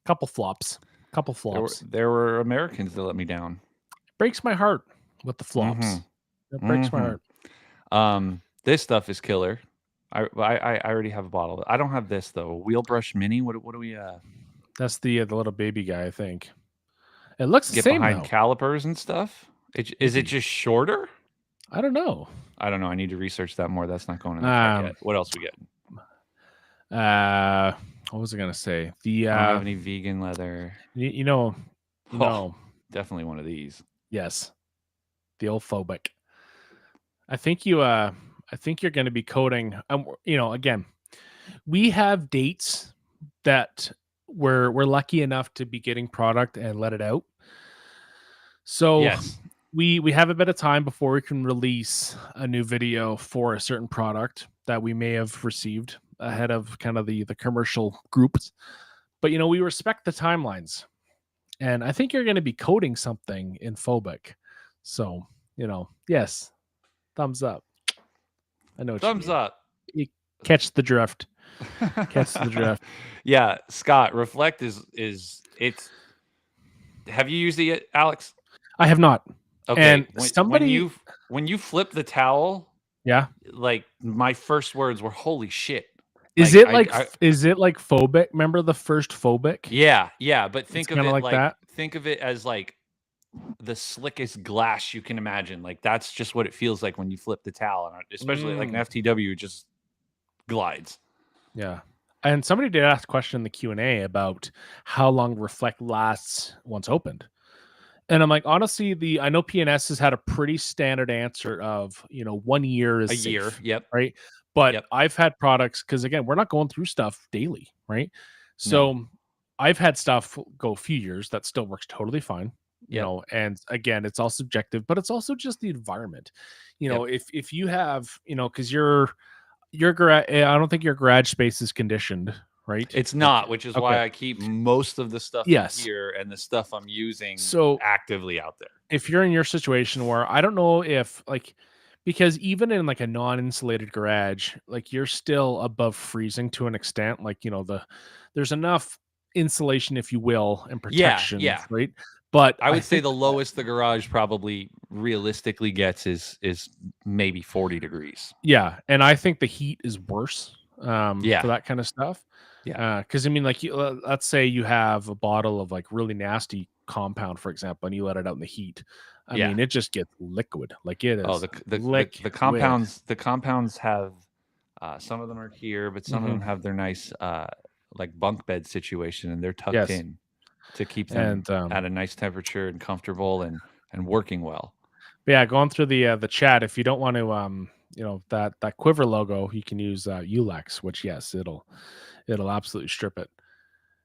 couple flops. There were Americans that let me down. It breaks my heart with the flops. It breaks my heart. This stuff is killer. I already have a bottle of it. I don't have this though. A wheel brush mini. What do we That's the little baby guy, I think. It looks the same behind though. Calipers and stuff. Is it just shorter? I don't know. I need to research that more. That's not going in the chat yet. What else we get? What was I gonna say? I don't have any vegan leather. You know, definitely one of these. Yes, the old phobic. I think you're going to be coding. You know, again, we have dates that we're lucky enough to be getting product and let it out. So yes. We have a bit of time before we can release a new video for a certain product that we may have received ahead of kind of the commercial groups. But, you know, we respect the timelines. And I think you're going to be coding something in phobic. So, you know, yes, thumbs up. I know. Thumbs up. You catch the drift. Catch the drift. Yeah, Scott, Reflect is it's. Have you used it yet, Alex? I have not. Okay. And when you flip the towel, yeah, like my first words were "Holy shit." Is it like phobic? Remember the first phobic? Yeah, but think of it like that. Think of it as like the slickest glass you can imagine. Like that's just what it feels like when you flip the towel, especially like an FTW. Just glides. Yeah. And somebody did ask a question in the Q&A about how long Reflect lasts once opened. And I'm like, honestly, I know PNS has had a pretty standard answer of, 1 year A is year. safe, Yep. right? But Yep. I've had products because again, we're not going through stuff daily, right? No. So I've had stuff go a few years that still works totally fine, Yep. and again, it's all subjective, but it's also just the environment. Yep. If you have, because your garage, I don't think your garage space is conditioned, right? It's Like, not, which is okay, why I keep most of the stuff in yes. here and the stuff I'm using So actively out there. if you're in your situation where I don't know if like because even in like a non-insulated garage, like you're still above freezing to an extent. Like, there's enough insulation, if you will, and Yeah. protection, Yeah. right? But I I would say think the lowest the garage probably realistically gets is maybe 40 degrees. yeah, and I think the heat is worse Yeah. for that kind of stuff. Yeah. Because I mean, like, let's say you have a bottle of like really nasty compound, for example, and you let it out in the heat. I Yeah. mean, it just gets liquid. Like it Oh, is the liquid. compounds have some of them are here, but some of them Hmm. have their nice like bunk bed situation, and they're tucked Yes, in to keep them and at a nice temperature and comfortable and working well. but yeah, going through the chat, if you don't want to, that quiver logo, you can use Ulex, which yes, it'll absolutely strip it.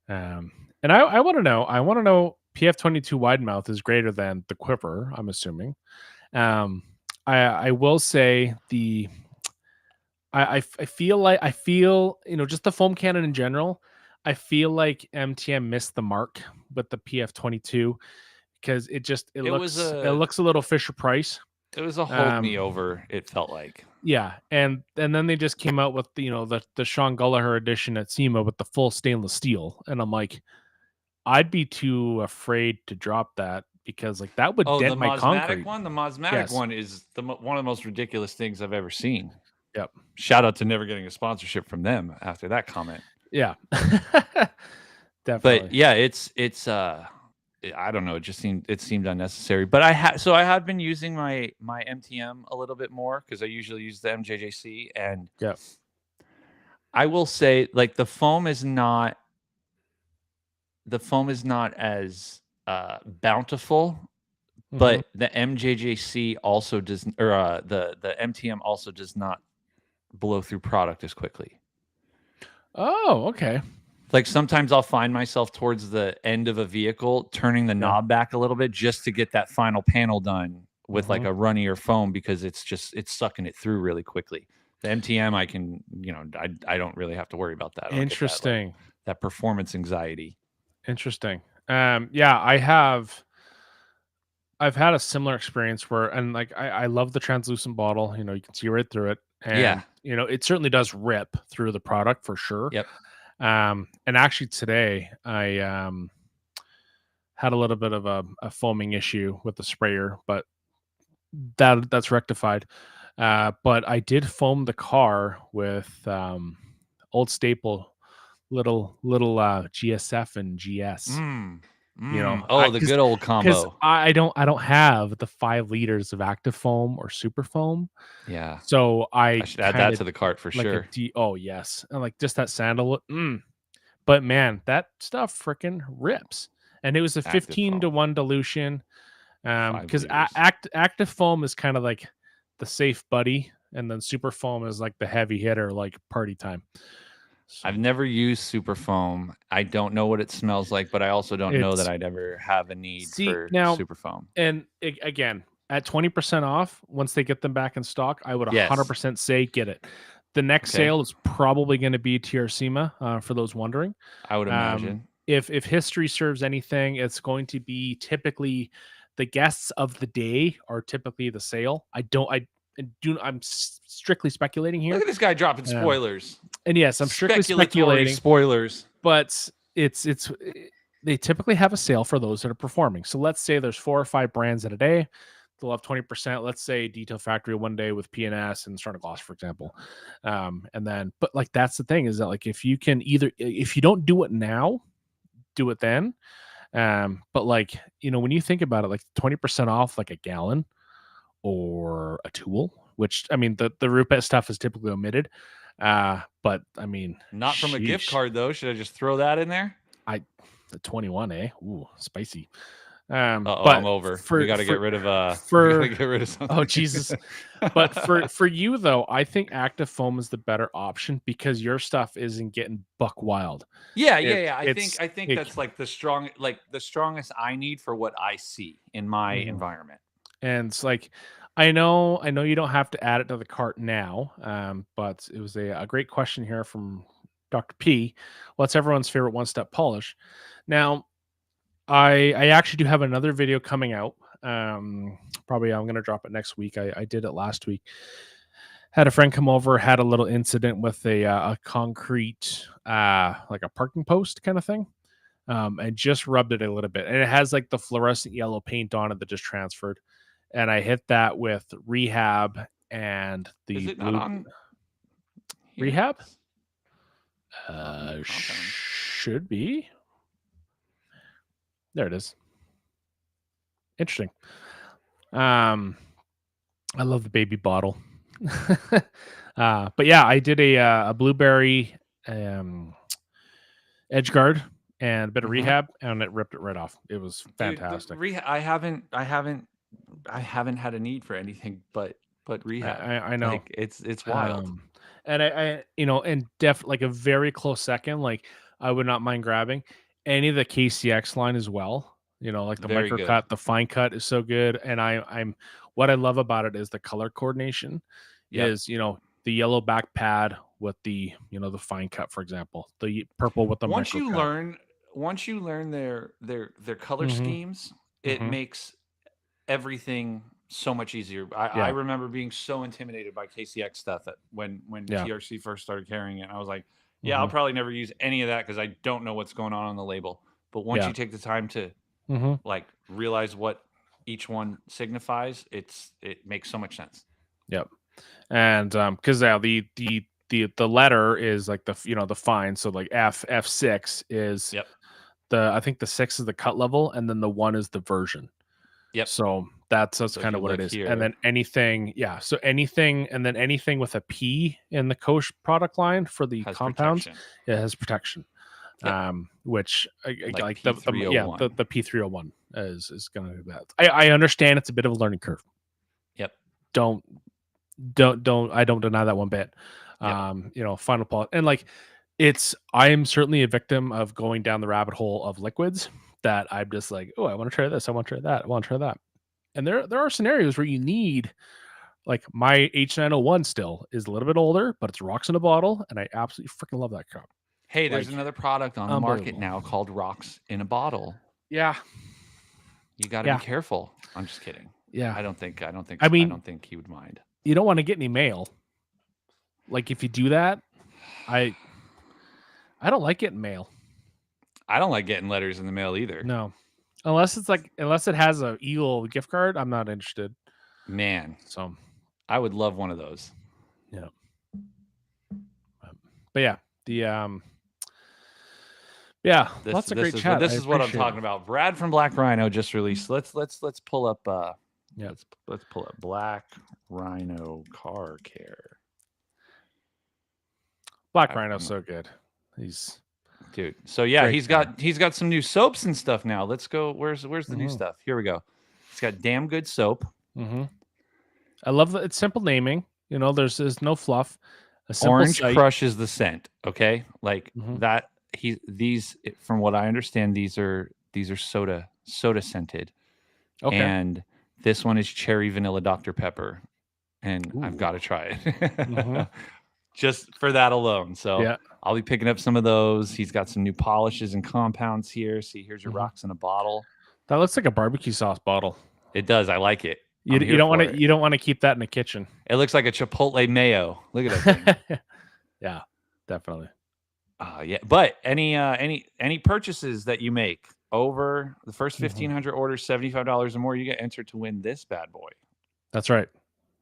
Um, and I want to know PF22 wide mouth is greater than the quiver. I'm assuming. Um, I will say I feel like just the foam cannon in general. I feel like MTM missed the mark with the PF22 because it It was looks a little Fisher Price. hold me Um, over, it felt like. yeah, and then they just came out with the Sean Gallagher edition at SEMA with the full stainless steel, and I'm like, I'd be too afraid to drop that because like that would Oh, the dent my Mosmatic concrete. one? The Mosmatic Yes. one is one of the most ridiculous things I've ever seen. Yep. Shout out to never getting a sponsorship from them after that comment. Yeah. But Definitely. yeah, I don't know, it seemed unnecessary. But I have been using my MTM a little bit more because I usually use the MJJC, and Yep. I will say like the foam is not as bountiful, Mhm. but the MJJC also does, or the MTM also does not blow through product as quickly. Oh, okay. Like sometimes I'll find myself towards the end of a vehicle turning the Yeah. knob back a little bit just to get that final panel done with like Mhm. a runnier foam because it's sucking it through really quickly. The MTM I can, I don't really have to worry about that. I don't get Interesting. that performance anxiety. Interesting. Yeah, I've had a similar experience where and like I love the translucent bottle, you can see right through it. Yeah. And it certainly does rip through the product for sure. Yep. And actually today I had a little bit of a foaming issue with the sprayer, but that's rectified. But I did foam the car with old staple little GSF and GS. Oh, I the good old because combo. I don't have the 5 liters of active foam or super foam, Yeah. so I I should add kind that of to the cart for like a sure. D. Oh yes, and like just that sandalwood. But man, that stuff freaking rips. And it was a Active 15 to foam. 1 dilution. 'Cause 5 liters. active foam is kinda like the safe buddy, and then super foam is like the heavy hitter, like party time. I've So, never used super foam. I don't know what it smells like, but I also don't know that it's I'd ever have a need see, for now super foam. and again, at 20% off, once they get them back in stock, I would Yes. 100% say get it. The next Okay. sale is probably gonna be TRC, for those wondering. I would imagine. If history serves anything, it's going to be typically the guests of the day are typically the sale. I'm strictly speculating Look here. at this guy dropping Um, spoilers. and yes, I'm strictly Speculatory speculating, spoilers. but they typically have a sale for those that are performing. So let's say there's 4 or 5 brands in a day. They'll have 20%. Let's say Detail Factory one day with PNS and Strata Gloss, for example. And then, but like that's the thing is that like if you can if you don't do it now, do it then. But like, when you think about it, like 20% off like a gallon or a tool, which I mean the Rupert stuff is typically omitted. But I mean, Not from a gift sheesh. card though. Should I just throw that in there? The 21, eh? Ooh, spicy. Uh-oh, I'm But over. We for got to get for rid of we got to for get rid of oh something. Jesus. But for you though, I think active foam is the better option because your stuff isn't getting buck wild. Yeah, yeah, It yeah. it's I think it that's like the strongest I need for what I see in my mhm. environment. And it's like I know you don't have to add it to the cart now, but it was a great question here from Dr. P. What's everyone's favorite one-step polish? Now, I actually do have another video coming out. Probably I'm gonna drop it next week. I did it last week. Had a friend come over, had a little incident with a concrete like a parking post kind of thing. And just rubbed it a little bit. And it has like the fluorescent yellow paint on it that just transferred. And I hit that with rehab and Is the it not blue on here? rehab. Not in the compound. Should be. There it is. Interesting. I love the baby bottle. But yeah, I did a blueberry edge guard and a bit of Mhm. rehab, and it ripped it right off. It was Dude, fantastic. I haven't had a need for anything but rehab. I know. Like it's wild. And I you know, and like a very close second, like I would not mind grabbing any of the KCX line as well. You know, like the Very micro good. cut, the fine cut is so good. And I'm what I love about it is the color coordination Yep. is, the yellow back pad with the fine cut, for example, the purple with the Once micro you cut. learn once you learn their color Hmm. schemes, it Hmm. makes everything so much easier. I Yeah. remember being so intimidated by KCX stuff that when Yeah. TRC first started carrying it, I was like, yeah, I'll Hmm. probably never use any of that because I don't know what's going on the label. But once Yeah. you take the time to Hmm. like realize what each one signifies, it makes so much sense. Yep. And because yeah, the letter is like the fine, so like F6 is Yep. I think the 6 is the cut level, and then the 1 is the version. Yep. So that's So if kind you of what it look is. And here, then anything with a P in the Koch product line for the has compounds, protection. it has protection. Yep. Which Like like P301. the P301 is going to do that. I understand it's a bit of a learning curve. Yep. Don't I don't deny that one bit. Yep. Final plot, and like I am certainly a victim of going down the rabbit hole of liquids that I'm just like, oh, I want to try this, I want to try that, I want to try that. And there are scenarios where you need, like, my H901 still is a little bit older, but it's rocks in a bottle, and I absolutely freaking love that cup. Hey, there's Like, another product on the market unbelievable. now called Rocks in a Bottle. Yeah, You got to be yeah, careful. I'm just kidding. yeah. I don't think I I mean, don't think he would mind. you don't want to get any mail. Like, if you do that, I don't like getting mail. I don't like getting letters in the mail either. No. Unless it has a Eagle gift card, I'm not interested. Man, So, I would love one of those. yeah. But yeah, lots of great chat. This I is what I'm appreciate talking it. about. Brad from Black Rhino just released. Let's pull up Yeah. let's pull up Black Rhino car care. Black Rhino's so good. He's dude. So yeah, great he's got some new soaps and stuff now. Let's go. Where's the new Mhm. stuff? Here we go. He's got damn good soap. Mhm. I love that it's simple naming. There's no fluff. A simple Orange site. crushes the scent. Okay, like Mhm. that. These, from what I understand, these are soda scented, Okay. and this one is cherry vanilla Dr Pepper, and I've Ooh. got to try it Mhm. just for that alone. So Yeah. I'll be picking up some of those. He's got some new polishes and compounds here. See, here's your Mhm. rocks in a bottle. That looks like a barbecue sauce bottle. It does. I like it. You I'm here don't for want it. you don't want to keep that in the kitchen. It looks like a Chipotle mayo. Look at that thing. Yeah, definitely. Yeah, but any purchases that you make over the first Mhm. 1,500 orders, $75 or more, you get entered to win this bad boy. That's right.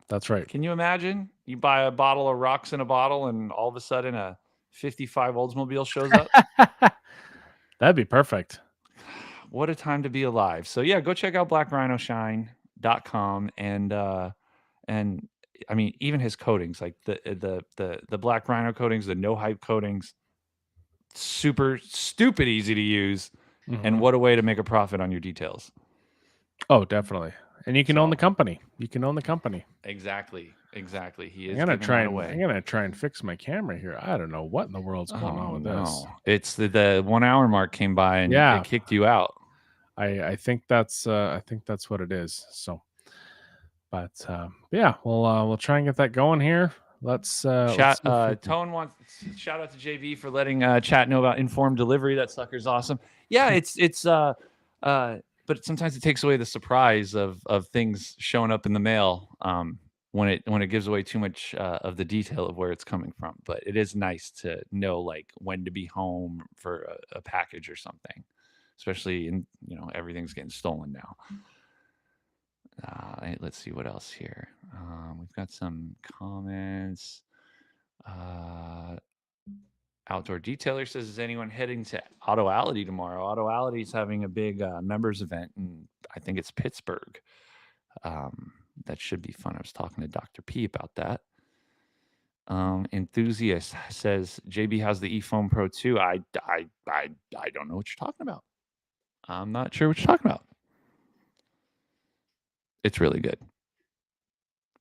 That's right. Can you imagine? You buy a bottle of rocks in a bottle, and all of a sudden a 55 Oldsmobile shows up. That'd be perfect. What a time to be alive. So yeah, go check out blackrhinoshine.com and I mean, even his coatings, like the Black Rhino coatings, the no hype coatings, super stupid easy to use, and what a way to make a profit on your details. Oh, definitely. And you can own the company. You can own the company. Exactly. He is I'm giving that away. I'm gonna try and fix my camera here. I don't know what in the world's going on with this. It's the 1 hour mark came by and it kicked you out. I think that's what it is. So, but yeah, we'll try and get that going here. Let's chat. Tone wants shout out to JB for letting chat know about informed delivery. That sucker's awesome. Yeah, it's but sometimes it takes away the surprise of things showing up in the mail when it gives away too much of the detail of where it's coming from. But it is nice to know like when to be home for a package or something, especially in everything's getting stolen now. Let's see what else here. We've got some comments. Outdoor Detailer says, is anyone heading to Autoality tomorrow? Autoality is having a big members event, and I think it's Pittsburgh. That should be fun. I was talking to Dr. P about that. Enthusiast says, JB has the eFoam Pro 2. I don't know what you're talking about. I'm not sure what you're talking about. It's really good.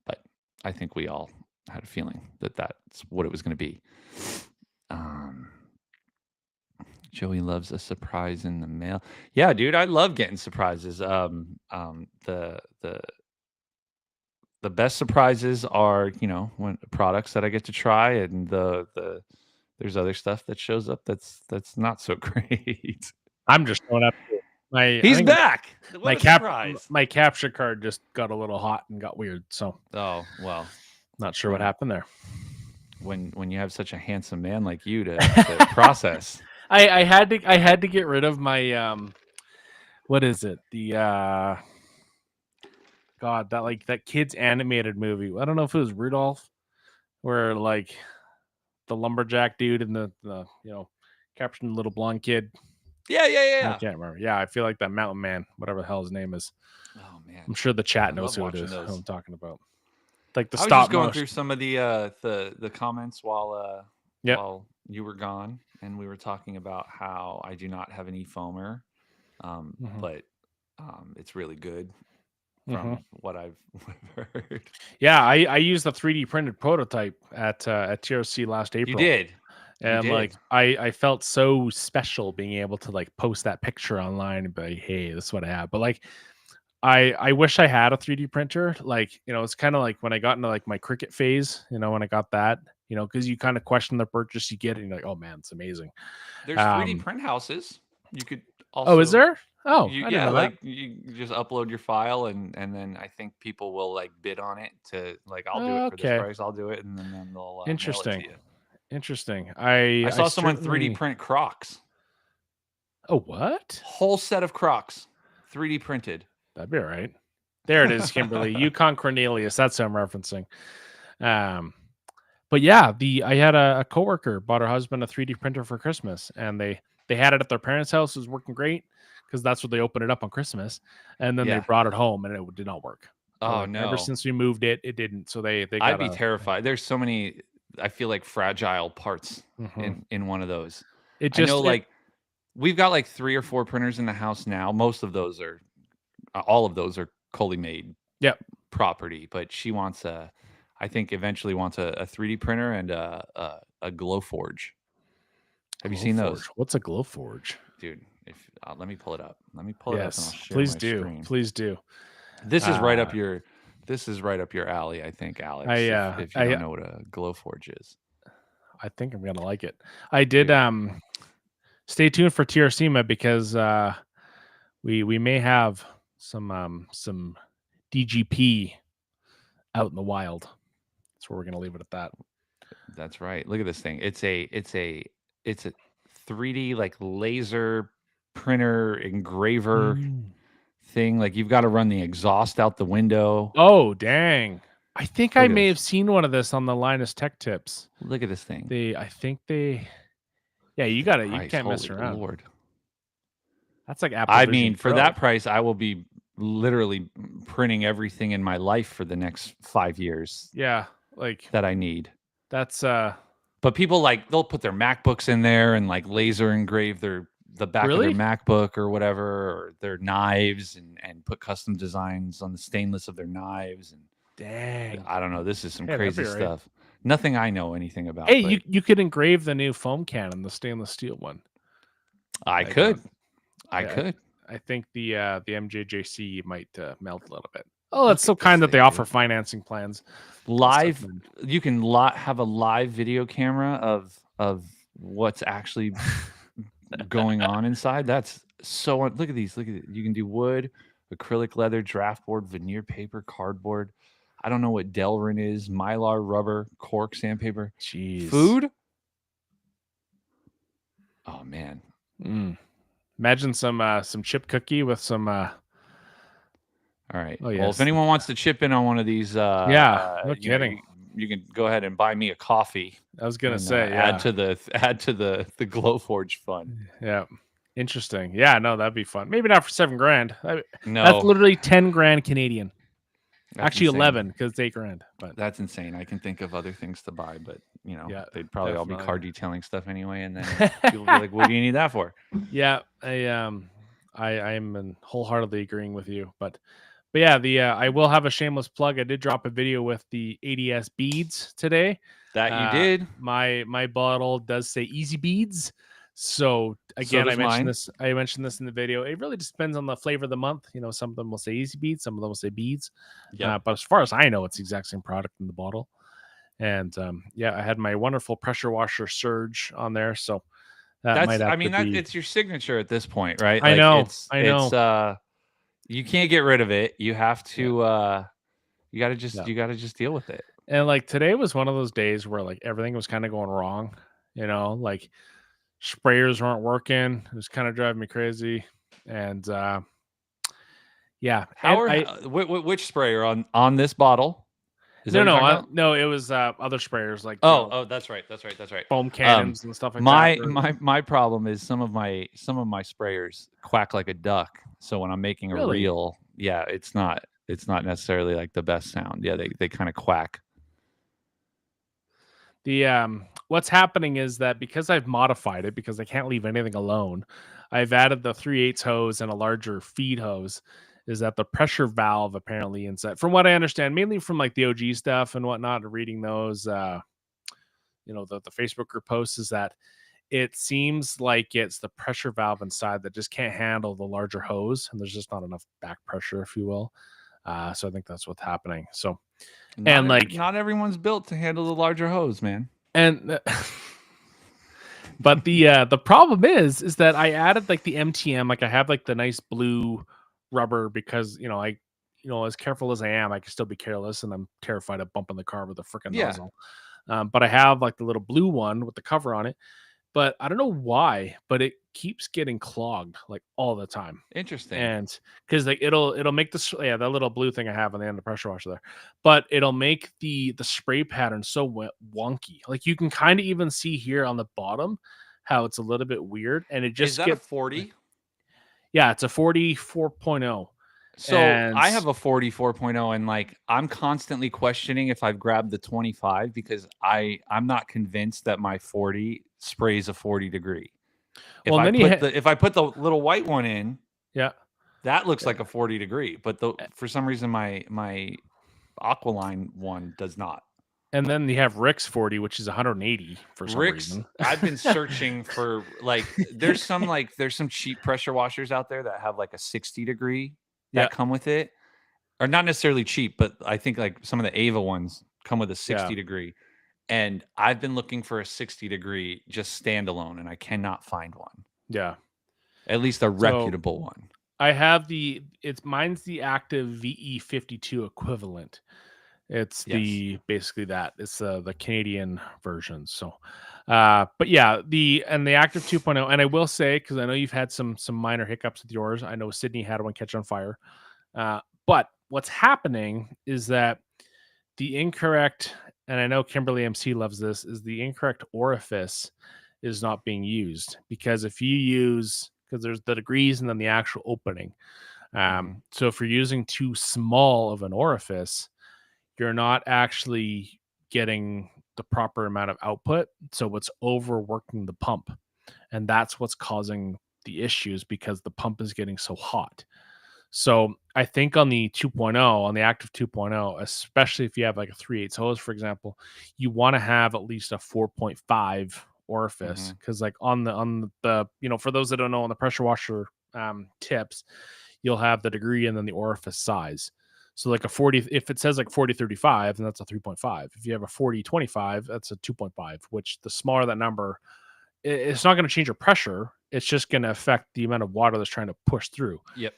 But I think we all had a feeling that that's what it was going to be. Joey loves a surprise in the mail. Yeah, dude, I love getting surprises. The best surprises are, when products that I get to try, and there's other stuff that shows up that's not so great. I'm just going up. He's back. My capture card just got a little hot and got weird. So well, not sure what happened there. When you have such a handsome man like you to process. I had to get rid of my what is it? The God, that kid's animated movie. I don't know if it was Rudolph, where like the lumberjack dude and the capturing the little blonde kid. Yeah. I can't remember. Yeah, I feel like that mountain man, whatever the hell his name is. Oh man, I'm sure the chat knows who it is. Who I'm talking about. Like the I was stop just going motion. through some of the comments while you were gone, and we were talking about how I do not have an eFoamer, but it's really good from what I've heard. Yeah, I used the 3D printed prototype at TRC last April. You did. And like I felt so special being able to like post that picture online and be like, hey, this is what I have. But like I wish I had a 3D printer. Like, it's kind of like when I got into like my Cricut phase, when I got that, because you kind of question the purchase you get and you're like, oh man, it's amazing. There's 3D print houses. You could also. Oh, is there? Oh, yeah, like you just upload your file and then I think people will like bid on it to like, I'll do it for this price, I'll do it, and then they'll Interesting. mail it to you. Interesting. I saw someone 3D print Crocs. Oh, what? Whole set of Crocs, 3D printed. That'd be all right. There it is, Kimberly. Yukon Cornelius. That's who I'm referencing. But yeah, I had a coworker bought her husband a 3D printer for Christmas, and they had it at their parents' house. It was working great because that's where they opened it up on Christmas, and then they brought it home and it did not work. Oh no! Ever since we moved it didn't. So they I'd be terrified. There's so many. I feel like fragile parts in one of those. We've got like 3 or 4 printers in the house now. Most of those are, all of those are Coley made property, but she wants I think eventually wants a 3D printer and a Glowforge. Have you seen those? What's a Glowforge? Dude, let me pull it up. Let me pull it up and I'll share please my do. screen. Please do. This is right up your alley, I think, Alex. If you don't know what a Glowforge is. I think I'm gonna like it. I did stay tuned for TRC because we may have some DGP out in the wild. That's where we're gonna leave it at that. That's right. Look at this thing. It's a 3D like laser printer engraver thing. Like you've got to run the exhaust out the window. Oh dang! I think I may have seen one of this on the Linus Tech Tips. Look at this thing. Yeah, you can't mess around. Lord. That's like Apple. I mean, for that price, I will be literally printing everything in my life for the next 5 years Yeah, like that I need. that's But people like they'll put their MacBooks in there and like laser engrave the back of their really MacBook or whatever, or their knives and put custom designs on the stainless of their knives. And dang. I don't know. This is some Hey, that'd crazy be right. stuff. Nothing I know anything about, Hey, but you could engrave the new foam cannon, the stainless steel one. I Like, could. I I could. I think the MJJC might melt a little bit. Oh, that's Look so at this kind that they thing, offer dude. financing plans. Live, you can have a live video camera of what's actually going on inside. That's so look at these. Look at it. You can do wood, acrylic leather, draft board, veneer paper, cardboard. I don't know what Delrin is, mylar, rubber, cork, sandpaper. Jeez. Food? Oh man. Imagine some chip cookie with some All right. oh Well, yes. if anyone wants to chip in on one of these, Yeah, no you know, kidding. you can go ahead and buy me a coffee. I was gonna And say, add to the Glowforge fund. yeah. Interesting. Yeah, no, that'd be fun. Maybe not for $7,000. That's No, literally 10 grand Canadian. that's Actually, insane. 11 because it's 8 grand. But That's insane. I can think of other things to buy, but you know, yeah, they'd probably all be definitely. car detailing stuff anyway. And then people be like, "What do you need that for?" Yeah, I am wholeheartedly agreeing with you. But yeah, I will have a shameless plug. I did drop a video with the ADS beads today. That you did. My bottle does say easy beads. So again, does mine. I mentioned this in the video. It really just depends on the flavor of the month. You know, some of them will say easy beads, some of them will say beads. Yep. But as far as I know, it's the exact same product in the bottle. And yeah, I had my wonderful pressure washer Surge on there. So that might have to be. It's your signature at this point, right? I Like know. it's you can't get rid of it. You have to you gotta just deal with it. And like today was one of those days where like everything was kind of going wrong, you know, like sprayers weren't working. It was kind of driving me crazy. And yeah. How And are which sprayer on this bottle? Is that no, what you're talking about? no, it was other sprayers like Oh, that's right. foam cannons and stuff like that. My problem is some of my sprayers quack like a duck. So when I'm making a Really? reel, yeah, it's not necessarily like the best sound. Yeah, they kind of quack. The what's happening is that because I've modified it because I can't leave anything alone, I've added the 3/8 hose and a larger feed hose. Is that the pressure valve apparently inside? From what I understand, mainly from like the OG stuff and whatnot, reading those, you know, the Facebook group posts, is that it seems like it's the pressure valve inside that just can't handle the larger hose, and there's just not enough back pressure, if you will. So I think that's what's happening. So Not everyone's built to handle the larger hose, man. and but the problem is that I added like the MTM, like I have like the nice blue rubber because as careful as I am, I can still be careless, and I'm terrified of bumping the car with a freaking Yeah. nozzle. But I have like the little blue one with the cover on it, but I don't know why, but it keeps getting clogged like all the time. Interesting. And because like it'll make this that little blue thing I have on the end of the pressure washer there, but it'll make the spray pattern so wonky. Like you can kind of even see here on the bottom how it's a little bit weird, and it just Is that a 40? Yeah, it's a 44.0. So And I have a 44.0, and like I'm constantly questioning if I've grabbed the 25 because I'm not convinced that my 40 sprays a 40 degree. If I put the little white one in, yeah, that looks like a 40 degree, but for some reason my Aqualine one does not. And then you have Rick's 40, which is 180 for some reason. I've been searching for like there's some cheap pressure washers out there that have like a 60 degree that come with it. Or not necessarily cheap, but I think like some of the Ava ones come with a 60 degree. And I've been looking for a 60 degree just standalone, and I cannot find one. Yeah. At least a reputable one. I have mine's the active VE52 equivalent. It's basically that. It's the Canadian version. So but yeah, the active 2.0, and I will say, because I know you've had some minor hiccups with yours. I know Sydney had one catch on fire. But what's happening is that the incorrect, and I know Kimberly MC loves this, is the incorrect orifice is not being used. Because if you use, because there's the degrees and then the actual opening. So if you're using too small of an orifice, you're not actually getting the proper amount of output. So it's overworking the pump. And that's what's causing the issues because the pump is getting so hot. So I think on the 2.0, on the active 2.0, especially if you have like a 3/8 hose, for example, you want to have at least a 4.5 orifice because like on the for those that don't know, on the pressure washer tips, you'll have the degree and then the orifice size. So like a 40, if it says like 40/35, then that's a 3.5. If you have a 40/25, that's a 2.5, which the smaller that number, it's not going to change your pressure. It's just going to affect the amount of water that's trying to push through. Yep.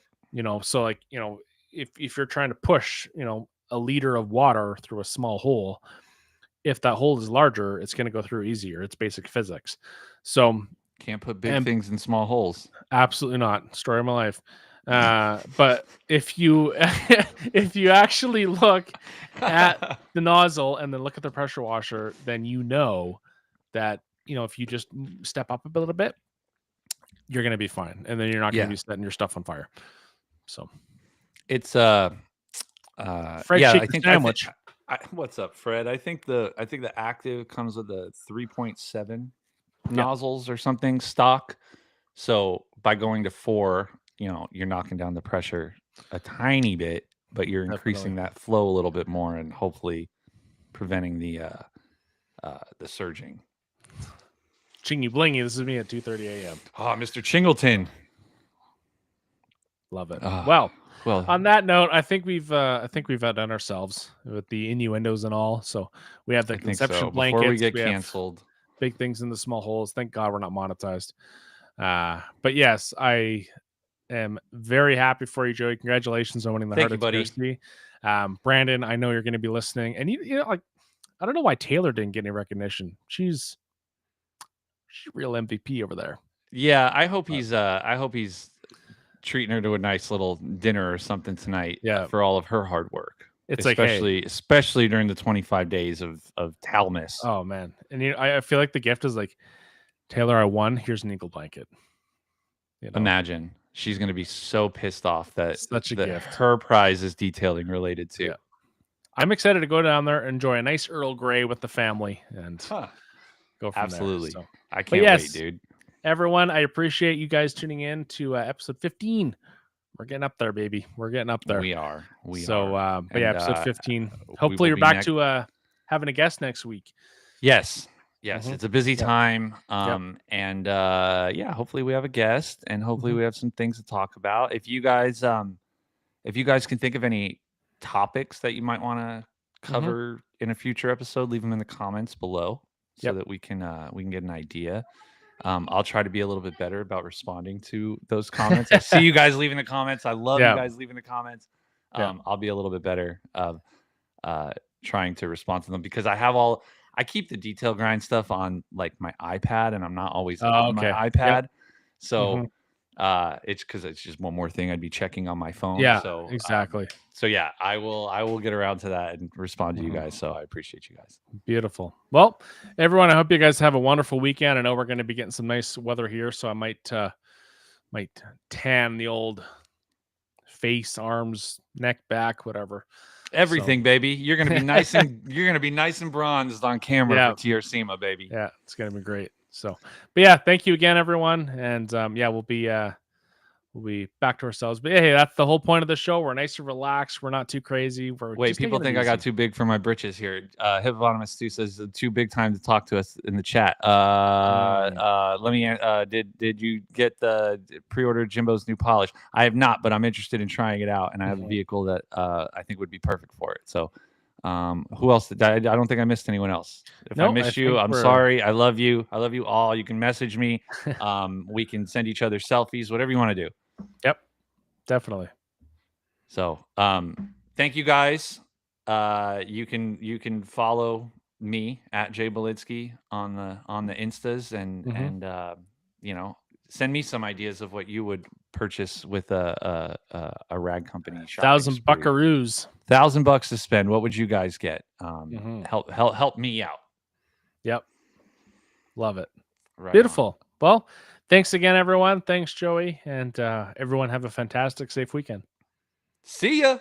So like, if you're trying to push, a liter of water through a small hole, if that hole is larger, it's going to go through easier. It's basic physics. So can't put big things in small holes. Absolutely not. Story of my life. But if you if you actually look at the nozzle and then look at the pressure washer, then you know that if you just step up a little bit, you're gonna be fine, and then you're not gonna be setting your stuff on fire. So it's Fred, I think sandwich. What's up, Fred? I think the active comes with a 3.7 nozzles or something stock. So by going to 4, you're knocking down the pressure a tiny bit, but you're increasing that flow a little bit more and hopefully preventing the surging. Chingy blingy. This is me at 2:30 a.m. Oh, Mr. Chingleton. Love it. Well, on that note, I think we've outdone ourselves with the innuendos and all. So we have the conception blankets. Before we get canceled, big things in the small holes. Thank God we're not monetized. But yes, I am very happy for you, Joey. Congratulations on winning the Heart of TRC. Brandon, I know you're going to be listening, and like, I don't know why Taylor didn't get any recognition. She's real MVP over there. Yeah, I hope he's treating her to a nice little dinner or something tonight. Yeah, for all of her hard work. It's especially during the 25 days of Talmas. Oh man, and I feel like the gift is like, Taylor, I won. Here's an eagle blanket. Imagine she's going to be so pissed off that gift. Her prize is detailing related to. Yeah. I'm excited to go down there, enjoy a nice Earl Grey with the family, and go from Absolutely. there. So. I can't wait, dude. Everyone, I appreciate you guys tuning in to episode 15. We're getting up there, baby. We're getting up there. We are. But yeah, episode 15. Hopefully you're back to having a guest next week. Yes. It's a busy time. And hopefully we have a guest, and hopefully we have some things to talk about. If you guys can think of any topics that you might want to cover in a future episode, leave them in the comments below so that we can get an idea. I'll try to be a little bit better about responding to those comments. I see you guys leaving the comments. I love you guys leaving the comments. I'll be a little bit better of trying to respond to them, because I keep the detail grind stuff on like my iPad, and I'm not always on my iPad. So it's because it's just one more thing I'd be checking on my phone. Yeah, so exactly. I will get around to that and respond to you guys. So I appreciate you guys. Beautiful. Well, everyone, I hope you guys have a wonderful weekend. I know we're going to be getting some nice weather here, so I might tan the old face, arms, neck, back, whatever. Everything, baby. You're gonna be nice and bronzed on camera for TRC, my baby. Yeah, it's gonna be great. So, but yeah, thank you again, everyone, and we'll be back to ourselves. But hey, that's the whole point of the show. We're nice and relaxed. We're not too crazy. Wait, people think I got too big for my britches here. Hippopotamus Stu says too big time to talk to us in the chat. Let me. Did you get the pre-order Jimbo's new polish? I have not, but I'm interested in trying it out, and I have a vehicle that I think would be perfect for it. So, who else? I don't think I missed anyone else. If I missed you, I'm sorry. I love you. I love you all. You can message me. We can send each other selfies, whatever you want to do. Yep, definitely. So, thank you guys. You can follow me at Jay Balinski on the Instas, and send me some ideas of what you would purchase with a rag company. 1,000 buckaroos. $1,000 to spend. What would you guys get? Help me out. Yep. Love it. Right Beautiful. on. Well, thanks again, everyone. Thanks, Joey, and everyone have a fantastic, safe weekend. See ya.